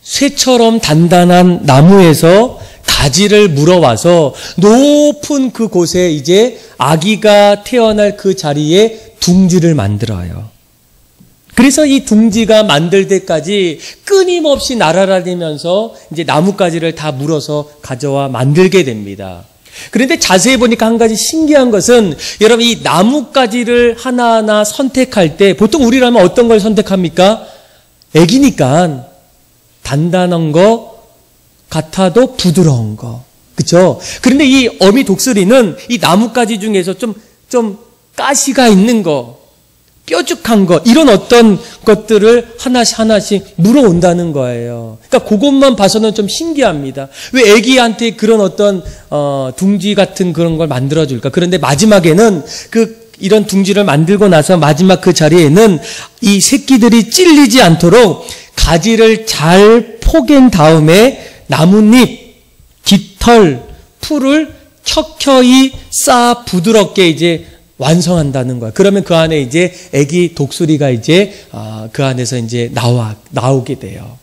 쇠처럼 단단한 나무에서 가지를 물어와서 높은 그곳에 이제 아기가 태어날 그 자리에 둥지를 만들어요. 그래서 이 둥지가 만들 때까지 끊임없이 날아다니면서 이제 나뭇가지를 다 물어서 가져와 만들게 됩니다. 그런데 자세히 보니까 한 가지 신기한 것은 여러분 이 나뭇가지를 하나하나 선택할 때 보통 우리라면 어떤 걸 선택합니까? 애기니까 단단한 거 같아도 부드러운 거. 그렇죠? 그런데 이 어미 독수리는 이 나뭇가지 중에서 좀 가시가 있는 거, 뾰족한 거, 이런 어떤 것들을 하나씩 물어온다는 거예요. 그러니까 그것만 봐서는 좀 신기합니다. 왜 애기한테 그런 어떤 둥지 같은 그런 걸 만들어줄까? 그런데 마지막에는 이런 둥지를 만들고 나서 마지막 그 자리에는 이 새끼들이 찔리지 않도록 가지를 잘 포갠 다음에 나뭇잎, 깃털, 풀을 척켜이 쌓아 부드럽게 이제 완성한다는 거야. 그러면 그 안에 이제 애기 독수리가 이제 그 안에서 이제 나오게 돼요.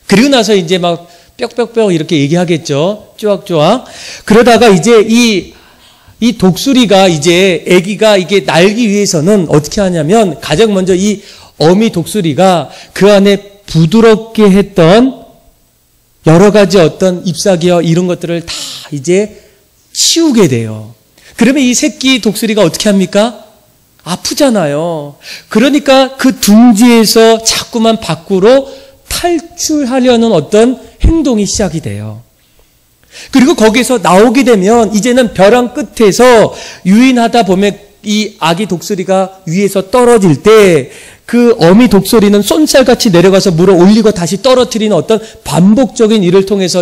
그리고 나서 이제 막 뾱뾱뾱 이렇게 얘기하겠죠. 쪼악쪼악. 그러다가 이제 이 독수리가 이제 애기가 이게 날기 위해서는 어떻게 하냐면 가장 먼저 이 어미 독수리가 그 안에 부드럽게 했던 여러 가지 어떤 잎사귀와 이런 것들을 다 이제 치우게 돼요. 그러면 이 새끼 독수리가 어떻게 합니까? 아프잖아요. 그러니까 그 둥지에서 자꾸만 밖으로 탈출하려는 어떤 행동이 시작이 돼요. 그리고 거기서 나오게 되면 이제는 벼랑 끝에서 유인하다 보면 이 아기 독수리가 위에서 떨어질 때 그 어미 독수리는 쏜살같이 내려가서 물어 올리고 다시 떨어뜨리는 어떤 반복적인 일을 통해서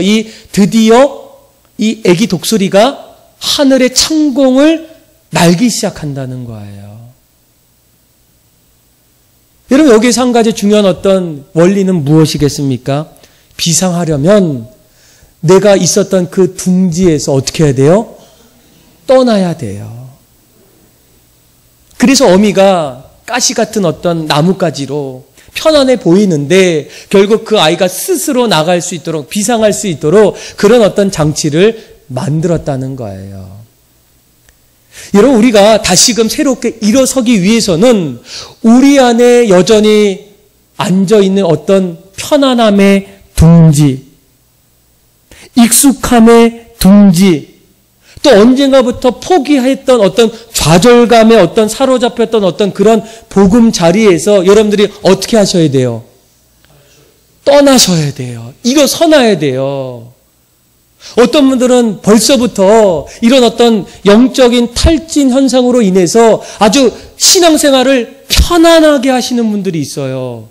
드디어 이 아기 독수리가 하늘의 창공을 날기 시작한다는 거예요. 여러분 여기서 한 가지 중요한 어떤 원리는 무엇이겠습니까? 비상하려면 내가 있었던 그 둥지에서 어떻게 해야 돼요? 떠나야 돼요. 그래서 어미가 가시 같은 어떤 나뭇가지로 편안해 보이는데 결국 그 아이가 스스로 나갈 수 있도록 비상할 수 있도록 그런 어떤 장치를 만들었다는 거예요. 여러분 우리가 다시금 새롭게 일어서기 위해서는 우리 안에 여전히 앉아있는 어떤 편안함의 둥지, 익숙함의 둥지, 또 언젠가부터 포기했던 어떤 좌절감에 어떤 사로잡혔던 어떤 그런 복음 자리에서 여러분들이 어떻게 하셔야 돼요? 떠나셔야 돼요. 일어서놔야 돼요. 어떤 분들은 벌써부터 이런 어떤 영적인 탈진 현상으로 인해서 아주 신앙생활을 편안하게 하시는 분들이 있어요.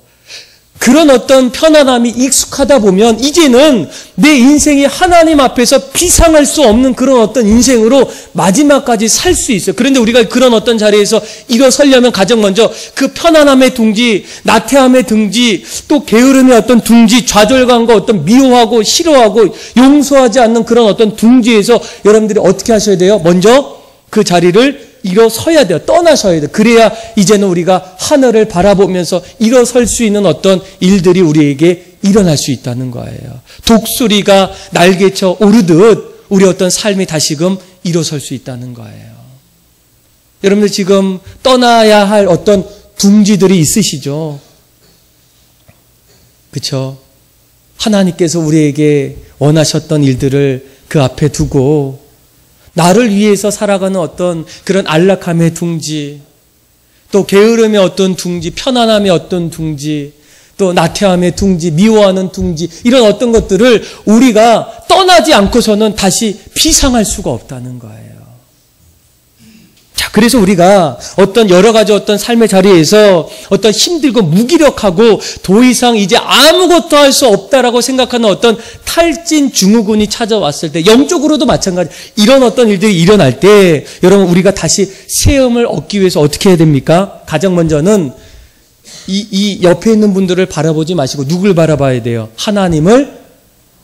그런 어떤 편안함이 익숙하다 보면 이제는 내 인생이 하나님 앞에서 비상할 수 없는 그런 어떤 인생으로 마지막까지 살 수 있어요. 그런데 우리가 그런 어떤 자리에서 일어서려면 가장 먼저 그 편안함의 둥지, 나태함의 둥지, 또 게으름의 어떤 둥지, 좌절감과 어떤 미워하고 싫어하고 용서하지 않는 그런 어떤 둥지에서 여러분들이 어떻게 하셔야 돼요? 먼저 그 자리를 일어서야 돼요. 떠나셔야 돼요. 그래야 이제는 우리가 하늘을 바라보면서 일어설 수 있는 어떤 일들이 우리에게 일어날 수 있다는 거예요. 독수리가 날개쳐 오르듯 우리 어떤 삶이 다시금 일어설 수 있다는 거예요. 여러분들 지금 떠나야 할 어떤 둥지들이 있으시죠? 그렇죠? 하나님께서 우리에게 원하셨던 일들을 그 앞에 두고 나를 위해서 살아가는 어떤 그런 안락함의 둥지, 또 게으름의 어떤 둥지, 편안함의 어떤 둥지, 또 나태함의 둥지, 미워하는 둥지, 이런 어떤 것들을 우리가 떠나지 않고서는 다시 비상할 수가 없다는 거예요. 자, 그래서 우리가 어떤 여러 가지 어떤 삶의 자리에서 어떤 힘들고 무기력하고 더 이상 이제 아무것도 할 수 없다라고 생각하는 어떤 탈진 증후군이 찾아왔을 때, 영적으로도 마찬가지, 이런 어떤 일들이 일어날 때 여러분 우리가 다시 세움을 얻기 위해서 어떻게 해야 됩니까? 가장 먼저는 이 옆에 있는 분들을 바라보지 마시고 누굴 바라봐야 돼요? 하나님을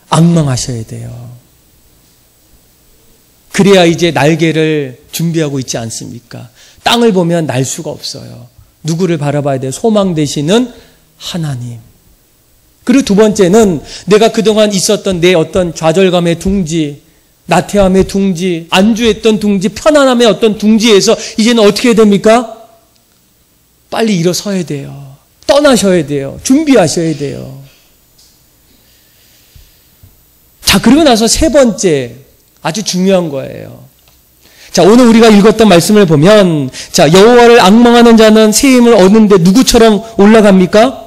앙망하셔야 돼요. 그래야 이제 날개를 준비하고 있지 않습니까? 땅을 보면 날 수가 없어요. 누구를 바라봐야 돼요? 소망 되시는 하나님. 그리고 두 번째는 내가 그동안 있었던 내 어떤 좌절감의 둥지, 나태함의 둥지, 안주했던 둥지, 편안함의 어떤 둥지에서 이제는 어떻게 해야 됩니까? 빨리 일어서야 돼요. 떠나셔야 돼요. 준비하셔야 돼요. 자, 그리고 나서 세 번째, 아주 중요한 거예요. 자, 오늘 우리가 읽었던 말씀을 보면, 자, 여호와를 앙망하는 자는 새 힘을 얻는데 누구처럼 올라갑니까?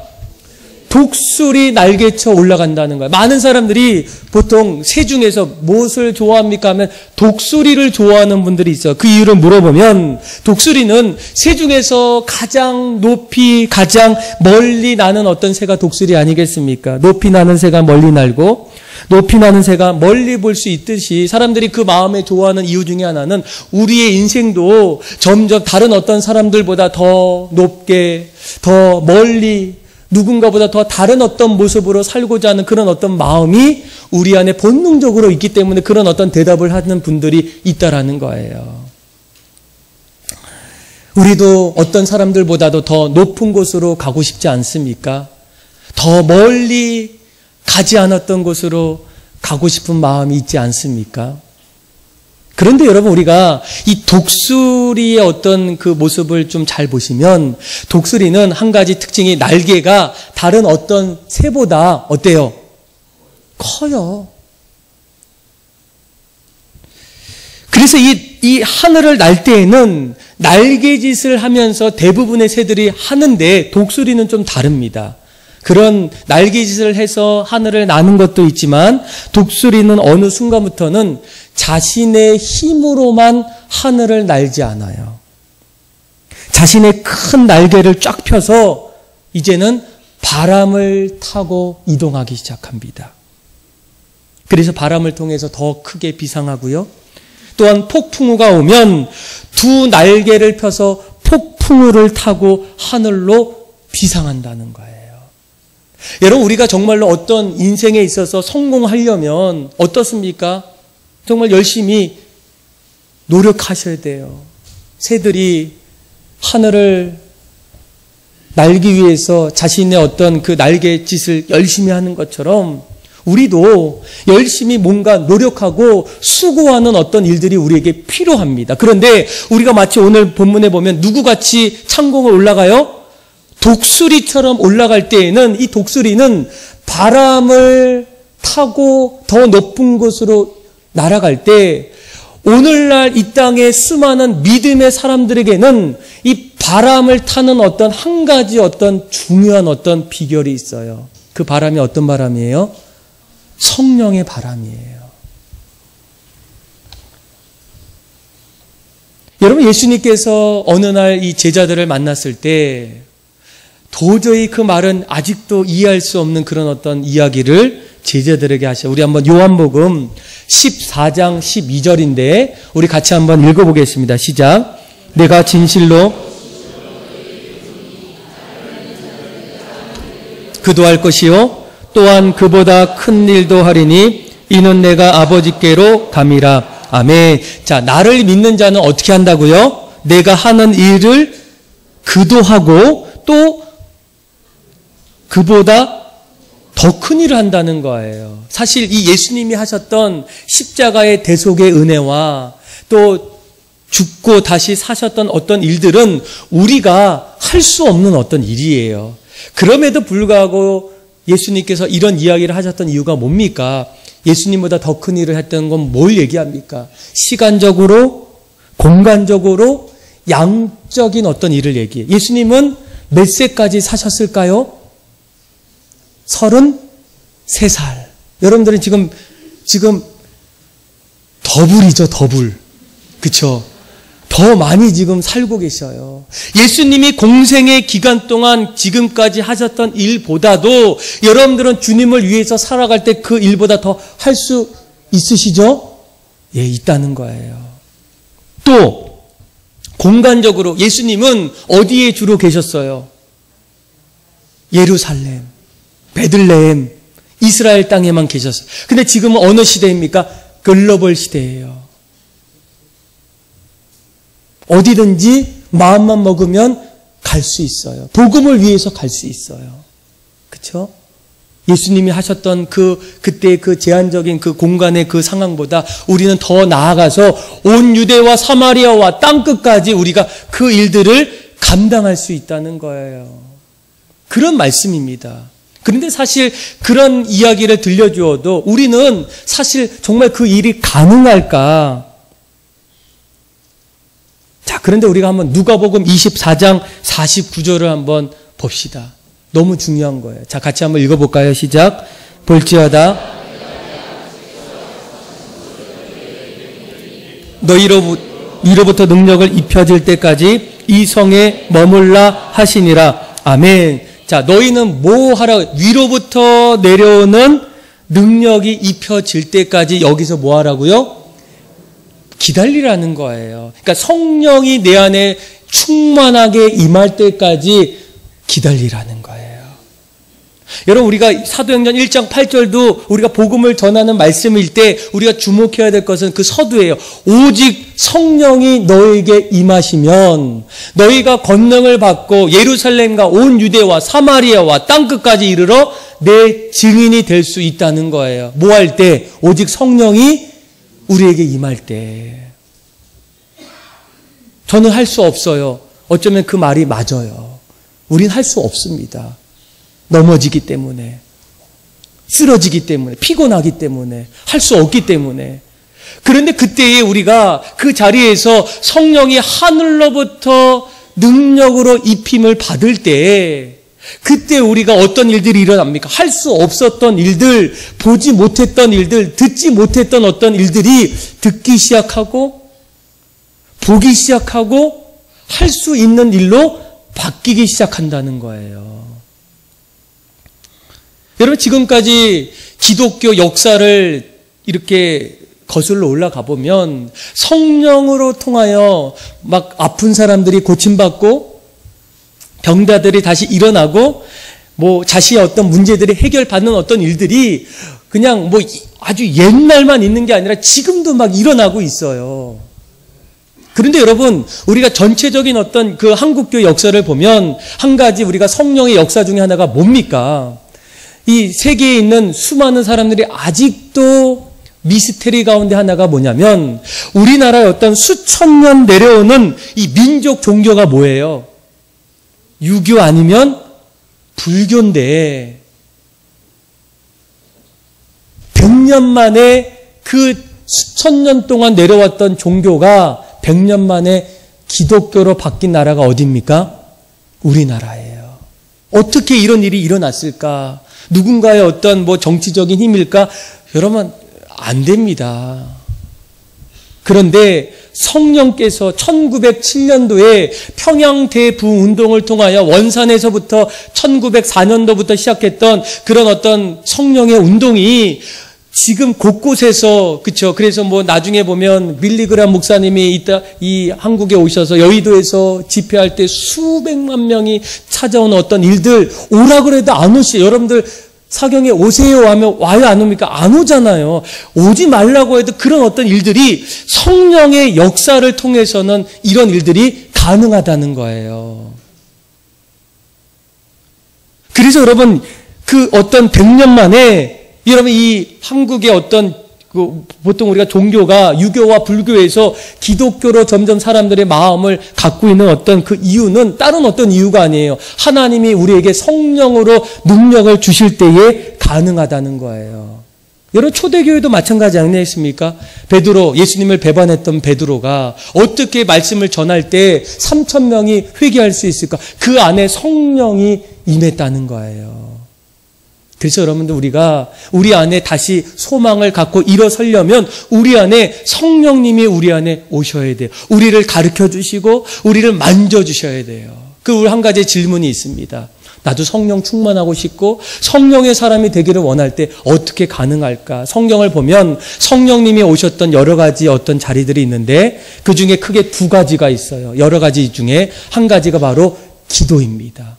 독수리 날개쳐 올라간다는 거예요. 많은 사람들이 보통 새 중에서 무엇을 좋아합니까 하면 독수리를 좋아하는 분들이 있어요. 그 이유를 물어보면 독수리는 새 중에서 가장 높이, 가장 멀리 나는 어떤 새가 독수리 아니겠습니까? 높이 나는 새가 멀리 날고 높이 나는 새가 멀리 볼 수 있듯이 사람들이 그 마음에 좋아하는 이유 중에 하나는 우리의 인생도 점점 다른 어떤 사람들보다 더 높게, 더 멀리, 누군가보다 더 다른 어떤 모습으로 살고자 하는 그런 어떤 마음이 우리 안에 본능적으로 있기 때문에 그런 어떤 대답을 하는 분들이 있다라는 거예요. 우리도 어떤 사람들보다도 더 높은 곳으로 가고 싶지 않습니까? 더 멀리 가지 않았던 곳으로 가고 싶은 마음이 있지 않습니까? 그런데 여러분 우리가 이 독수리의 어떤 그 모습을 좀 잘 보시면 독수리는 한 가지 특징이 날개가 다른 어떤 새보다 어때요? 커요. 그래서 이 하늘을 날 때에는 날개짓을 하면서 대부분의 새들이 하는데 독수리는 좀 다릅니다. 그런 날개짓을 해서 하늘을 나는 것도 있지만 독수리는 어느 순간부터는 자신의 힘으로만 하늘을 날지 않아요. 자신의 큰 날개를 쫙 펴서 이제는 바람을 타고 이동하기 시작합니다. 그래서 바람을 통해서 더 크게 비상하고요. 또한 폭풍우가 오면 두 날개를 펴서 폭풍우를 타고 하늘로 비상한다는 거예요. 여러분 우리가 정말로 어떤 인생에 있어서 성공하려면 어떻습니까? 정말 열심히 노력하셔야 돼요. 새들이 하늘을 날기 위해서 자신의 어떤 그 날갯짓을 열심히 하는 것처럼 우리도 열심히 뭔가 노력하고 수고하는 어떤 일들이 우리에게 필요합니다. 그런데 우리가 마치 오늘 본문에 보면 누구같이 창공을 올라가요? 독수리처럼 올라갈 때에는 이 독수리는 바람을 타고 더 높은 곳으로 날아갈 때 오늘날 이 땅의 수많은 믿음의 사람들에게는 이 바람을 타는 어떤 한 가지 어떤 중요한 어떤 비결이 있어요. 그 바람이 어떤 바람이에요? 성령의 바람이에요. 여러분 예수님께서 어느 날 이 제자들을 만났을 때 도저히 그 말은 아직도 이해할 수 없는 그런 어떤 이야기를 제자들에게 하셔. 우리 한번 요한복음 14장 12절인데 우리 같이 한번 읽어보겠습니다. 시작. 내가 진실로 그도할 것이요 또한 그보다 큰 일도 하리니 이는 내가 아버지께로 감이라. 아멘. 자, 나를 믿는 자는 어떻게 한다고요? 내가 하는 일을 그도 하고 또 그보다 더 큰 일을 한다는 거예요. 사실 이 예수님이 하셨던 십자가의 대속의 은혜와 또 죽고 다시 사셨던 어떤 일들은 우리가 할 수 없는 어떤 일이에요. 그럼에도 불구하고 예수님께서 이런 이야기를 하셨던 이유가 뭡니까? 예수님보다 더 큰 일을 했던 건 뭘 얘기합니까? 시간적으로, 공간적으로, 양적인 어떤 일을 얘기해요. 예수님은 몇 세까지 사셨을까요? 33살. 여러분들은 지금 더블이죠, 더블. 그쵸? 더 많이 지금 살고 계셔요. 예수님이 공생의 기간 동안 지금까지 하셨던 일보다도 여러분들은 주님을 위해서 살아갈 때 그 일보다 더 할 수 있으시죠? 예, 있다는 거예요. 또 공간적으로 예수님은 어디에 주로 계셨어요? 예루살렘, 베들레헴, 이스라엘 땅에만 계셨어요. 근데 지금은 어느 시대입니까? 글로벌 시대예요. 어디든지 마음만 먹으면 갈 수 있어요. 복음을 위해서 갈 수 있어요. 그렇죠? 예수님이 하셨던 그때 그 제한적인 그 공간의 그 상황보다 우리는 더 나아가서 온 유대와 사마리아와 땅끝까지 우리가 그 일들을 감당할 수 있다는 거예요. 그런 말씀입니다. 그런데 사실 그런 이야기를 들려주어도 우리는 사실 정말 그 일이 가능할까? 자, 그런데 우리가 한번 누가복음 24장 49절을 한번 봅시다. 너무 중요한 거예요. 자, 같이 한번 읽어볼까요? 시작. 볼지어다 너희로부터 능력을 입혀질 때까지 이 성에 머물라 하시니라. 아멘. 자, 너희는 뭐 하라? 위로부터 내려오는 능력이 입혀질 때까지 여기서 뭐 하라고요? 기다리라는 거예요. 그러니까 성령이 내 안에 충만하게 임할 때까지 기다리라는 거예요. 여러분, 우리가 사도행전 1장 8절도 우리가 복음을 전하는 말씀일 때 우리가 주목해야 될 것은 그 서두예요. 오직 성령이 너에게 임하시면 너희가 권능을 받고 예루살렘과 온 유대와 사마리아와 땅끝까지 이르러 내 증인이 될 수 있다는 거예요. 뭐 할 때? 오직 성령이 우리에게 임할 때. 저는 할 수 없어요. 어쩌면 그 말이 맞아요. 우린 할 수 없습니다. 넘어지기 때문에, 쓰러지기 때문에, 피곤하기 때문에, 할 수 없기 때문에. 그런데 그때에 우리가 그 자리에서 성령이 하늘로부터 능력으로 입힘을 받을 때, 그때 우리가 어떤 일들이 일어납니까? 할 수 없었던 일들, 보지 못했던 일들, 듣지 못했던 어떤 일들이 듣기 시작하고, 보기 시작하고, 할 수 있는 일로 바뀌기 시작한다는 거예요. 여러분, 지금까지 기독교 역사를 이렇게 거슬러 올라가 보면 성령으로 통하여 막 아픈 사람들이 고침받고 병자들이 다시 일어나고 뭐 자신의 어떤 문제들이 해결받는 어떤 일들이 그냥 뭐 아주 옛날만 있는 게 아니라 지금도 막 일어나고 있어요. 그런데 여러분, 우리가 전체적인 어떤 그 한국교 역사를 보면 한 가지 우리가 성령의 역사 중에 하나가 뭡니까? 이 세계에 있는 수많은 사람들이 아직도 미스테리 가운데 하나가 뭐냐면 우리나라의 어떤 수천 년 내려오는 이 민족 종교가 뭐예요? 유교 아니면 불교인데 100년 만에 그 수천 년 동안 내려왔던 종교가 100년 만에 기독교로 바뀐 나라가 어디입니까? 우리나라예요. 어떻게 이런 일이 일어났을까? 누군가의 어떤 뭐 정치적인 힘일까? 여러분, 안 됩니다. 그런데 성령께서 1907년도에 평양 대부운동을 통하여 원산에서부터 1904년도부터 시작했던 그런 어떤 성령의 운동이 지금 곳곳에서, 그쵸. 그래서 뭐 나중에 보면 밀리그람 목사님이 이 한국에 오셔서 여의도에서 집회할 때 수백만 명이 찾아오는 어떤 일들, 오라 그래도 안 오시죠. 여러분들 사경에 오세요 하면 와요 안 옵니까? 안 오잖아요. 오지 말라고 해도 그런 어떤 일들이 성령의 역사를 통해서는 이런 일들이 가능하다는 거예요. 그래서 여러분 그 어떤 100년 만에 여러분 이 한국의 어떤 보통 우리가 종교가 유교와 불교에서 기독교로 점점 사람들의 마음을 갖고 있는 어떤 그 이유는 다른 어떤 이유가 아니에요. 하나님이 우리에게 성령으로 능력을 주실 때에 가능하다는 거예요. 여러분 초대교회도 마찬가지 아니겠습니까? 베드로, 예수님을 배반했던 베드로가 어떻게 말씀을 전할 때 3,000명이 회개할 수 있을까? 그 안에 성령이 임했다는 거예요. 그래서 여러분들 우리가 우리 안에 다시 소망을 갖고 일어서려면 우리 안에 성령님이 우리 안에 오셔야 돼요. 우리를 가르쳐 주시고 우리를 만져 주셔야 돼요. 그 한 가지 질문이 있습니다. 나도 성령 충만하고 싶고 성령의 사람이 되기를 원할 때 어떻게 가능할까? 성경을 보면 성령님이 오셨던 여러 가지 어떤 자리들이 있는데 그 중에 크게 두 가지가 있어요. 여러 가지 중에 한 가지가 바로 기도입니다.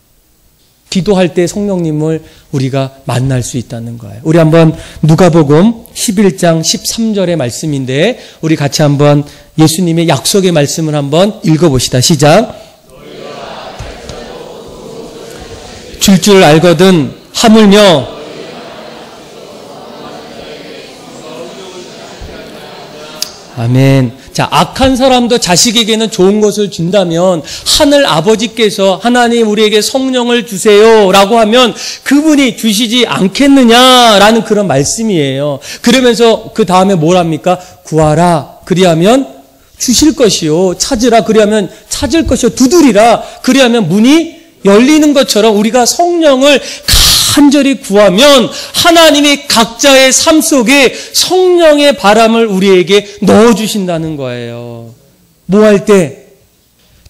기도할 때 성령님을 우리가 만날 수 있다는 거예요. 우리 한번 누가복음 11장 13절의 말씀인데 우리 같이 한번 예수님의 약속의 말씀을 한번 읽어봅시다. 시작. 줄 알거든 하물며 아멘. 자, 악한 사람도 자식에게는 좋은 것을 준다면 하늘 아버지께서 하나님 우리에게 성령을 주세요라고 하면 그분이 주시지 않겠느냐라는 그런 말씀이에요. 그러면서 그 다음에 뭘 합니까? 구하라 그리하면 주실 것이요, 찾으라 그리하면 찾을 것이요, 두드리라 그리하면 문이 열리는 것처럼 우리가 성령을 간절히 구하면 하나님이 각자의 삶 속에 성령의 바람을 우리에게 넣어주신다는 거예요. 뭐 할 때?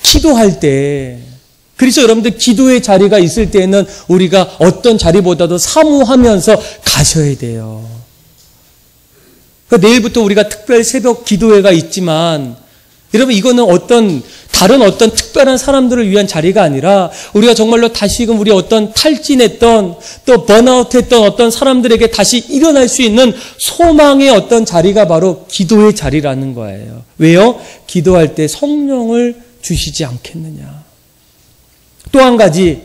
기도할 때. 그래서 여러분들 기도의 자리가 있을 때는 우리가 어떤 자리보다도 사모하면서 가셔야 돼요. 그러니까 내일부터 우리가 특별 새벽 기도회가 있지만 여러분 이거는 다른 어떤 특별한 사람들을 위한 자리가 아니라 우리가 정말로 다시금 우리 어떤 탈진했던 또 번아웃했던 어떤 사람들에게 다시 일어날 수 있는 소망의 어떤 자리가 바로 기도의 자리라는 거예요. 왜요? 기도할 때 성령을 주시지 않겠느냐. 또 한 가지,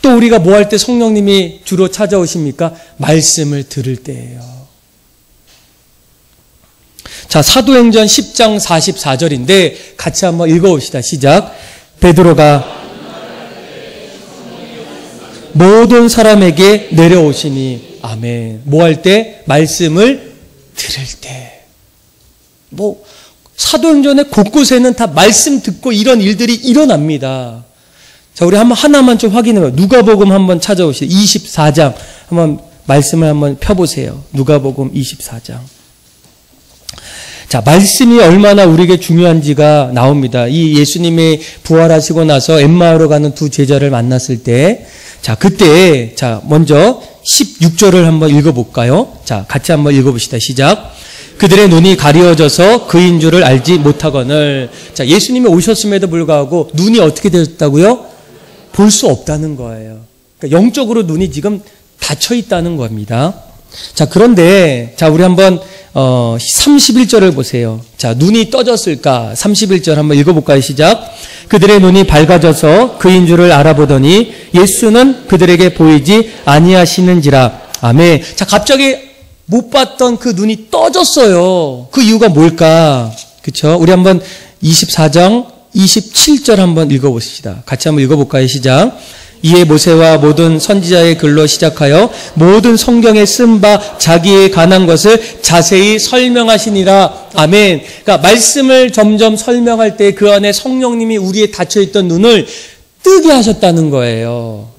또 우리가 뭐 할 때 성령님이 주로 찾아오십니까? 말씀을 들을 때예요. 자, 사도행전 10장 44절인데 같이 한번 읽어봅시다. 시작. 베드로가 모든 사람에게 내려오시니 아멘. 뭐 할 때? 말씀을 들을 때. 사도행전의 곳곳에는 다 말씀 듣고 이런 일들이 일어납니다. 자, 우리 한번 하나만 좀 확인해봐요. 누가복음 한번 찾아오시죠. 24장 한번 말씀을 한번 펴보세요. 누가복음 24장. 자, 말씀이 얼마나 우리에게 중요한지가 나옵니다. 이 예수님이 부활하시고 나서 엠마오로 가는 두 제자를 만났을 때, 자, 그때, 자, 먼저 16절을 한번 읽어볼까요? 자, 같이 한번 읽어봅시다. 시작. 그들의 눈이 가려져서 그인 줄을 알지 못하거늘. 자, 예수님이 오셨음에도 불구하고 눈이 어떻게 되었다고요? 볼 수 없다는 거예요. 그러니까 영적으로 눈이 지금 닫혀 있다는 겁니다. 자, 그런데, 자, 우리 한번, 31절을 보세요. 자, 눈이 떠졌을까? 31절 한번 읽어볼까요? 시작. 그들의 눈이 밝아져서 그인 줄을 알아보더니 예수는 그들에게 보이지 아니하시는지라. 아멘. 자, 갑자기 못 봤던 그 눈이 떠졌어요. 그 이유가 뭘까? 그쵸? 우리 한번 24장 27절 한번 읽어봅시다. 같이 한번 읽어볼까요? 시작. 이에 모세와 모든 선지자의 글로 시작하여 모든 성경에 쓴 바 자기에 관한 것을 자세히 설명하시니라. 아멘. 그러니까 말씀을 점점 설명할 때 그 안에 성령님이 우리의 닫혀있던 눈을 뜨게 하셨다는 거예요.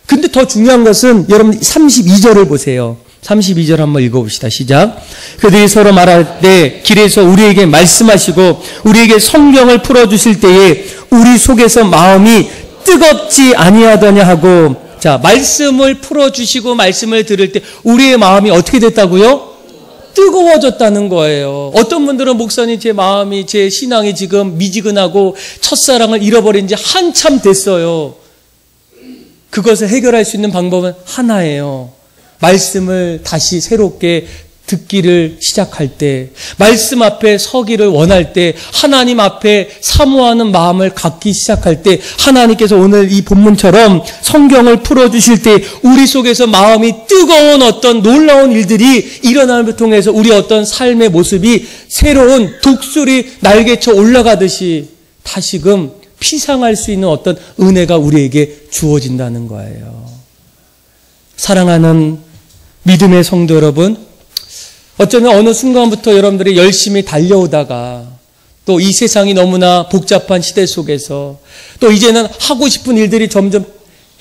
근데 더 중요한 것은 여러분 32절을 보세요. 32절 한번 읽어봅시다. 시작. 그들이 서로 말할 때 길에서 우리에게 말씀하시고 우리에게 성경을 풀어주실 때에 우리 속에서 마음이 뜨겁지 아니하더냐 하고, 자, 말씀을 풀어주시고 말씀을 들을 때 우리의 마음이 어떻게 됐다고요? 뜨거워졌다는 거예요. 어떤 분들은 목사님 제 마음이, 제 신앙이 지금 미지근하고 첫사랑을 잃어버린 지 한참 됐어요. 그것을 해결할 수 있는 방법은 하나예요. 말씀을 다시 새롭게 듣기를 시작할 때, 말씀 앞에 서기를 원할 때, 하나님 앞에 사모하는 마음을 갖기 시작할 때, 하나님께서 오늘 이 본문처럼 성경을 풀어주실 때 우리 속에서 마음이 뜨거운 어떤 놀라운 일들이 일어남을 통해서 우리 어떤 삶의 모습이 새로운 독수리 날개쳐 올라가듯이 다시금 피상할 수 있는 어떤 은혜가 우리에게 주어진다는 거예요. 사랑하는 믿음의 성도 여러분, 어쩌면 어느 순간부터 여러분들이 열심히 달려오다가 또 이 세상이 너무나 복잡한 시대 속에서 또 이제는 하고 싶은 일들이 점점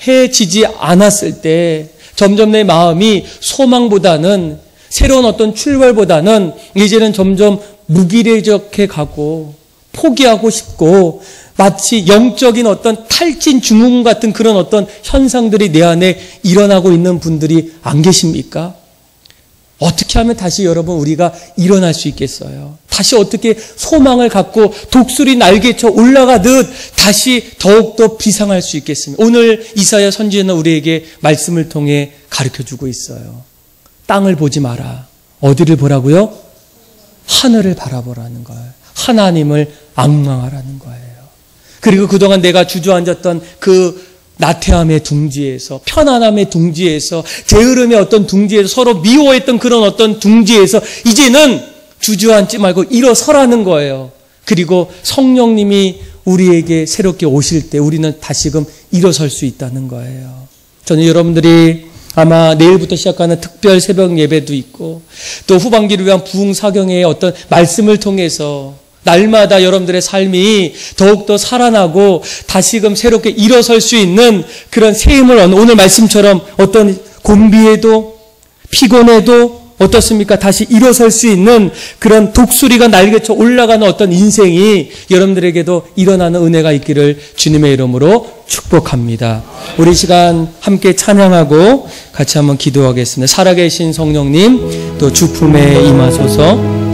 해지지 않았을 때 점점 내 마음이 소망보다는, 새로운 어떤 출발보다는 이제는 점점 무기력해 가고 포기하고 싶고 마치 영적인 어떤 탈진 증후군 같은 그런 어떤 현상들이 내 안에 일어나고 있는 분들이 안 계십니까? 어떻게 하면 다시 여러분 우리가 일어날 수 있겠어요? 다시 어떻게 소망을 갖고 독수리 날개쳐 올라가듯 다시 더욱더 비상할 수 있겠습니까? 오늘 이사야 선지자는 우리에게 말씀을 통해 가르쳐주고 있어요. 땅을 보지 마라. 어디를 보라고요? 하늘을 바라보라는 거예요. 하나님을 앙망하라는 거예요. 그리고 그동안 내가 주저앉았던 그 나태함의 둥지에서, 편안함의 둥지에서, 게으름의 어떤 둥지에서, 서로 미워했던 그런 어떤 둥지에서 이제는 주저앉지 말고 일어서라는 거예요. 그리고 성령님이 우리에게 새롭게 오실 때 우리는 다시금 일어설 수 있다는 거예요. 저는 여러분들이 아마 내일부터 시작하는 특별 새벽 예배도 있고 또 후반기를 위한 부흥사경의 어떤 말씀을 통해서 날마다 여러분들의 삶이 더욱더 살아나고 다시금 새롭게 일어설 수 있는 그런 새 힘을 얻는, 오늘 말씀처럼 어떤 곤비에도 피곤해도 어떻습니까? 다시 일어설 수 있는 그런 독수리가 날개쳐 올라가는 어떤 인생이 여러분들에게도 일어나는 은혜가 있기를 주님의 이름으로 축복합니다. 우리 시간 함께 찬양하고 같이 한번 기도하겠습니다. 살아계신 성령님 또 주품에 임하소서.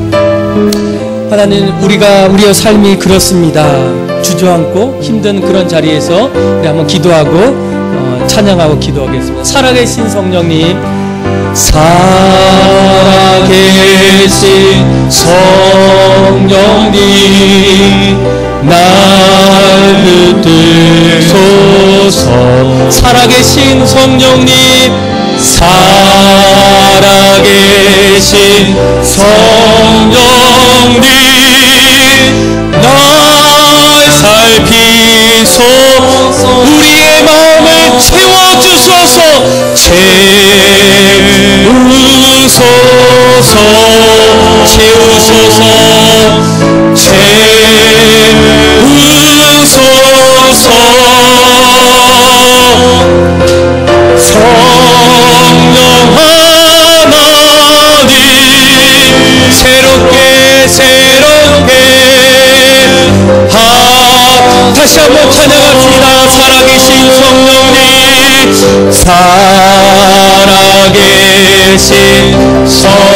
하나님, 우리의 삶이 그렇습니다. 주저앉고 힘든 그런 자리에서 우리 한번 기도하고 찬양하고 기도하겠습니다. 살아계신 성령님, 살아계신 성령님, 날 붙들소서. 살아계신 성령님, 살아계신 성령님, 날 살피소서. 우리의 마음을 채워주소서. 채우소서. 채우소서. 채우소서. 성령 하나님, 새롭게 다시 한번 찬양합시다. 살아계신 성령님, 살아계신 성령님,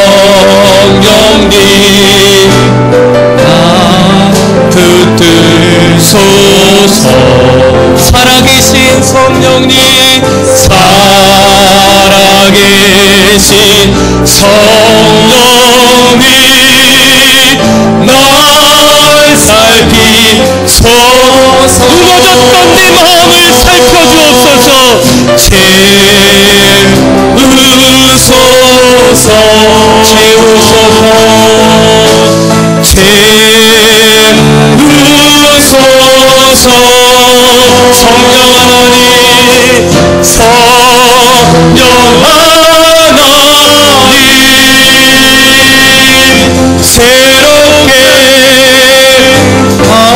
나 붙들소서. 살아계신 성령님, 살아계신 성령님, 날 살피소서. 무너졌던 내 마음을 살펴주옵소서. 채우소서. 채우소서. 채우소서. 성령 하나님, 성령 하나님, 새롭게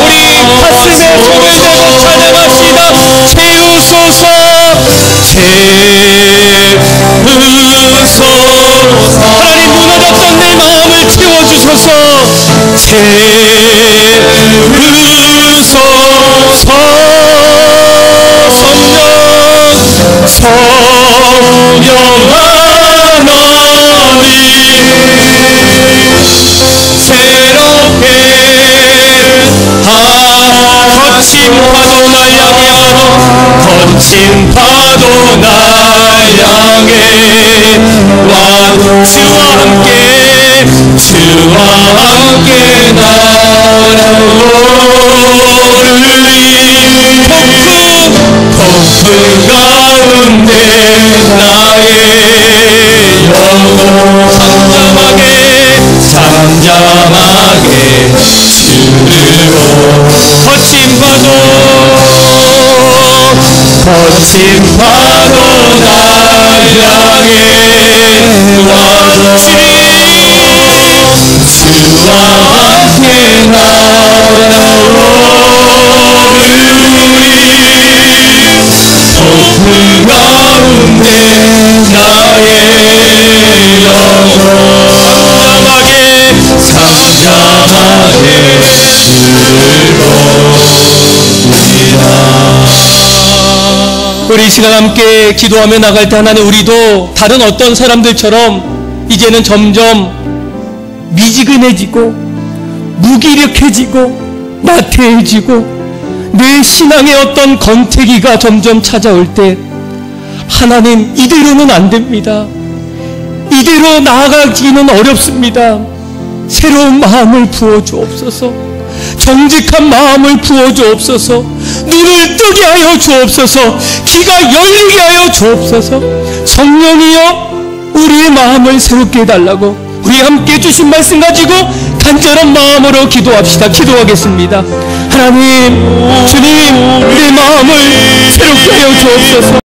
우리 가슴에 손을 대고 찬양합시다. 채우소서. 채우소서. 주옵소서. 채우소서. 성령하나님 새롭게 거친 파도 날 향하여 거친 파도 날 향해 와 주와 함께 나를 폭풍 가운데 나의 영혼 잠잠하게 주르고 거친 파도 날 향해 와줘 주와 함께 폭풍 가운데 나의 영혼 잠잠하게 우리 이 시간 함께 기도하며 나갈 때 하나님, 우리도 다른 어떤 사람들처럼 이제는 점점 미지근해지고 무기력해지고 나태해지고 내 신앙의 어떤 권태기가 점점 찾아올 때 하나님, 이대로는 안 됩니다. 이대로 나아가기는 어렵습니다. 새로운 마음을 부어주옵소서. 정직한 마음을 부어주옵소서. 눈을 뜨게 하여 주옵소서. 귀가 열리게 하여 주옵소서. 성령이여, 우리의 마음을 새롭게 해달라고 우리 함께 주신 말씀 가지고 간절한 마음으로 기도합시다. 기도하겠습니다. 하나님, 주님, 우리의 마음을 새롭게 하여 주옵소서.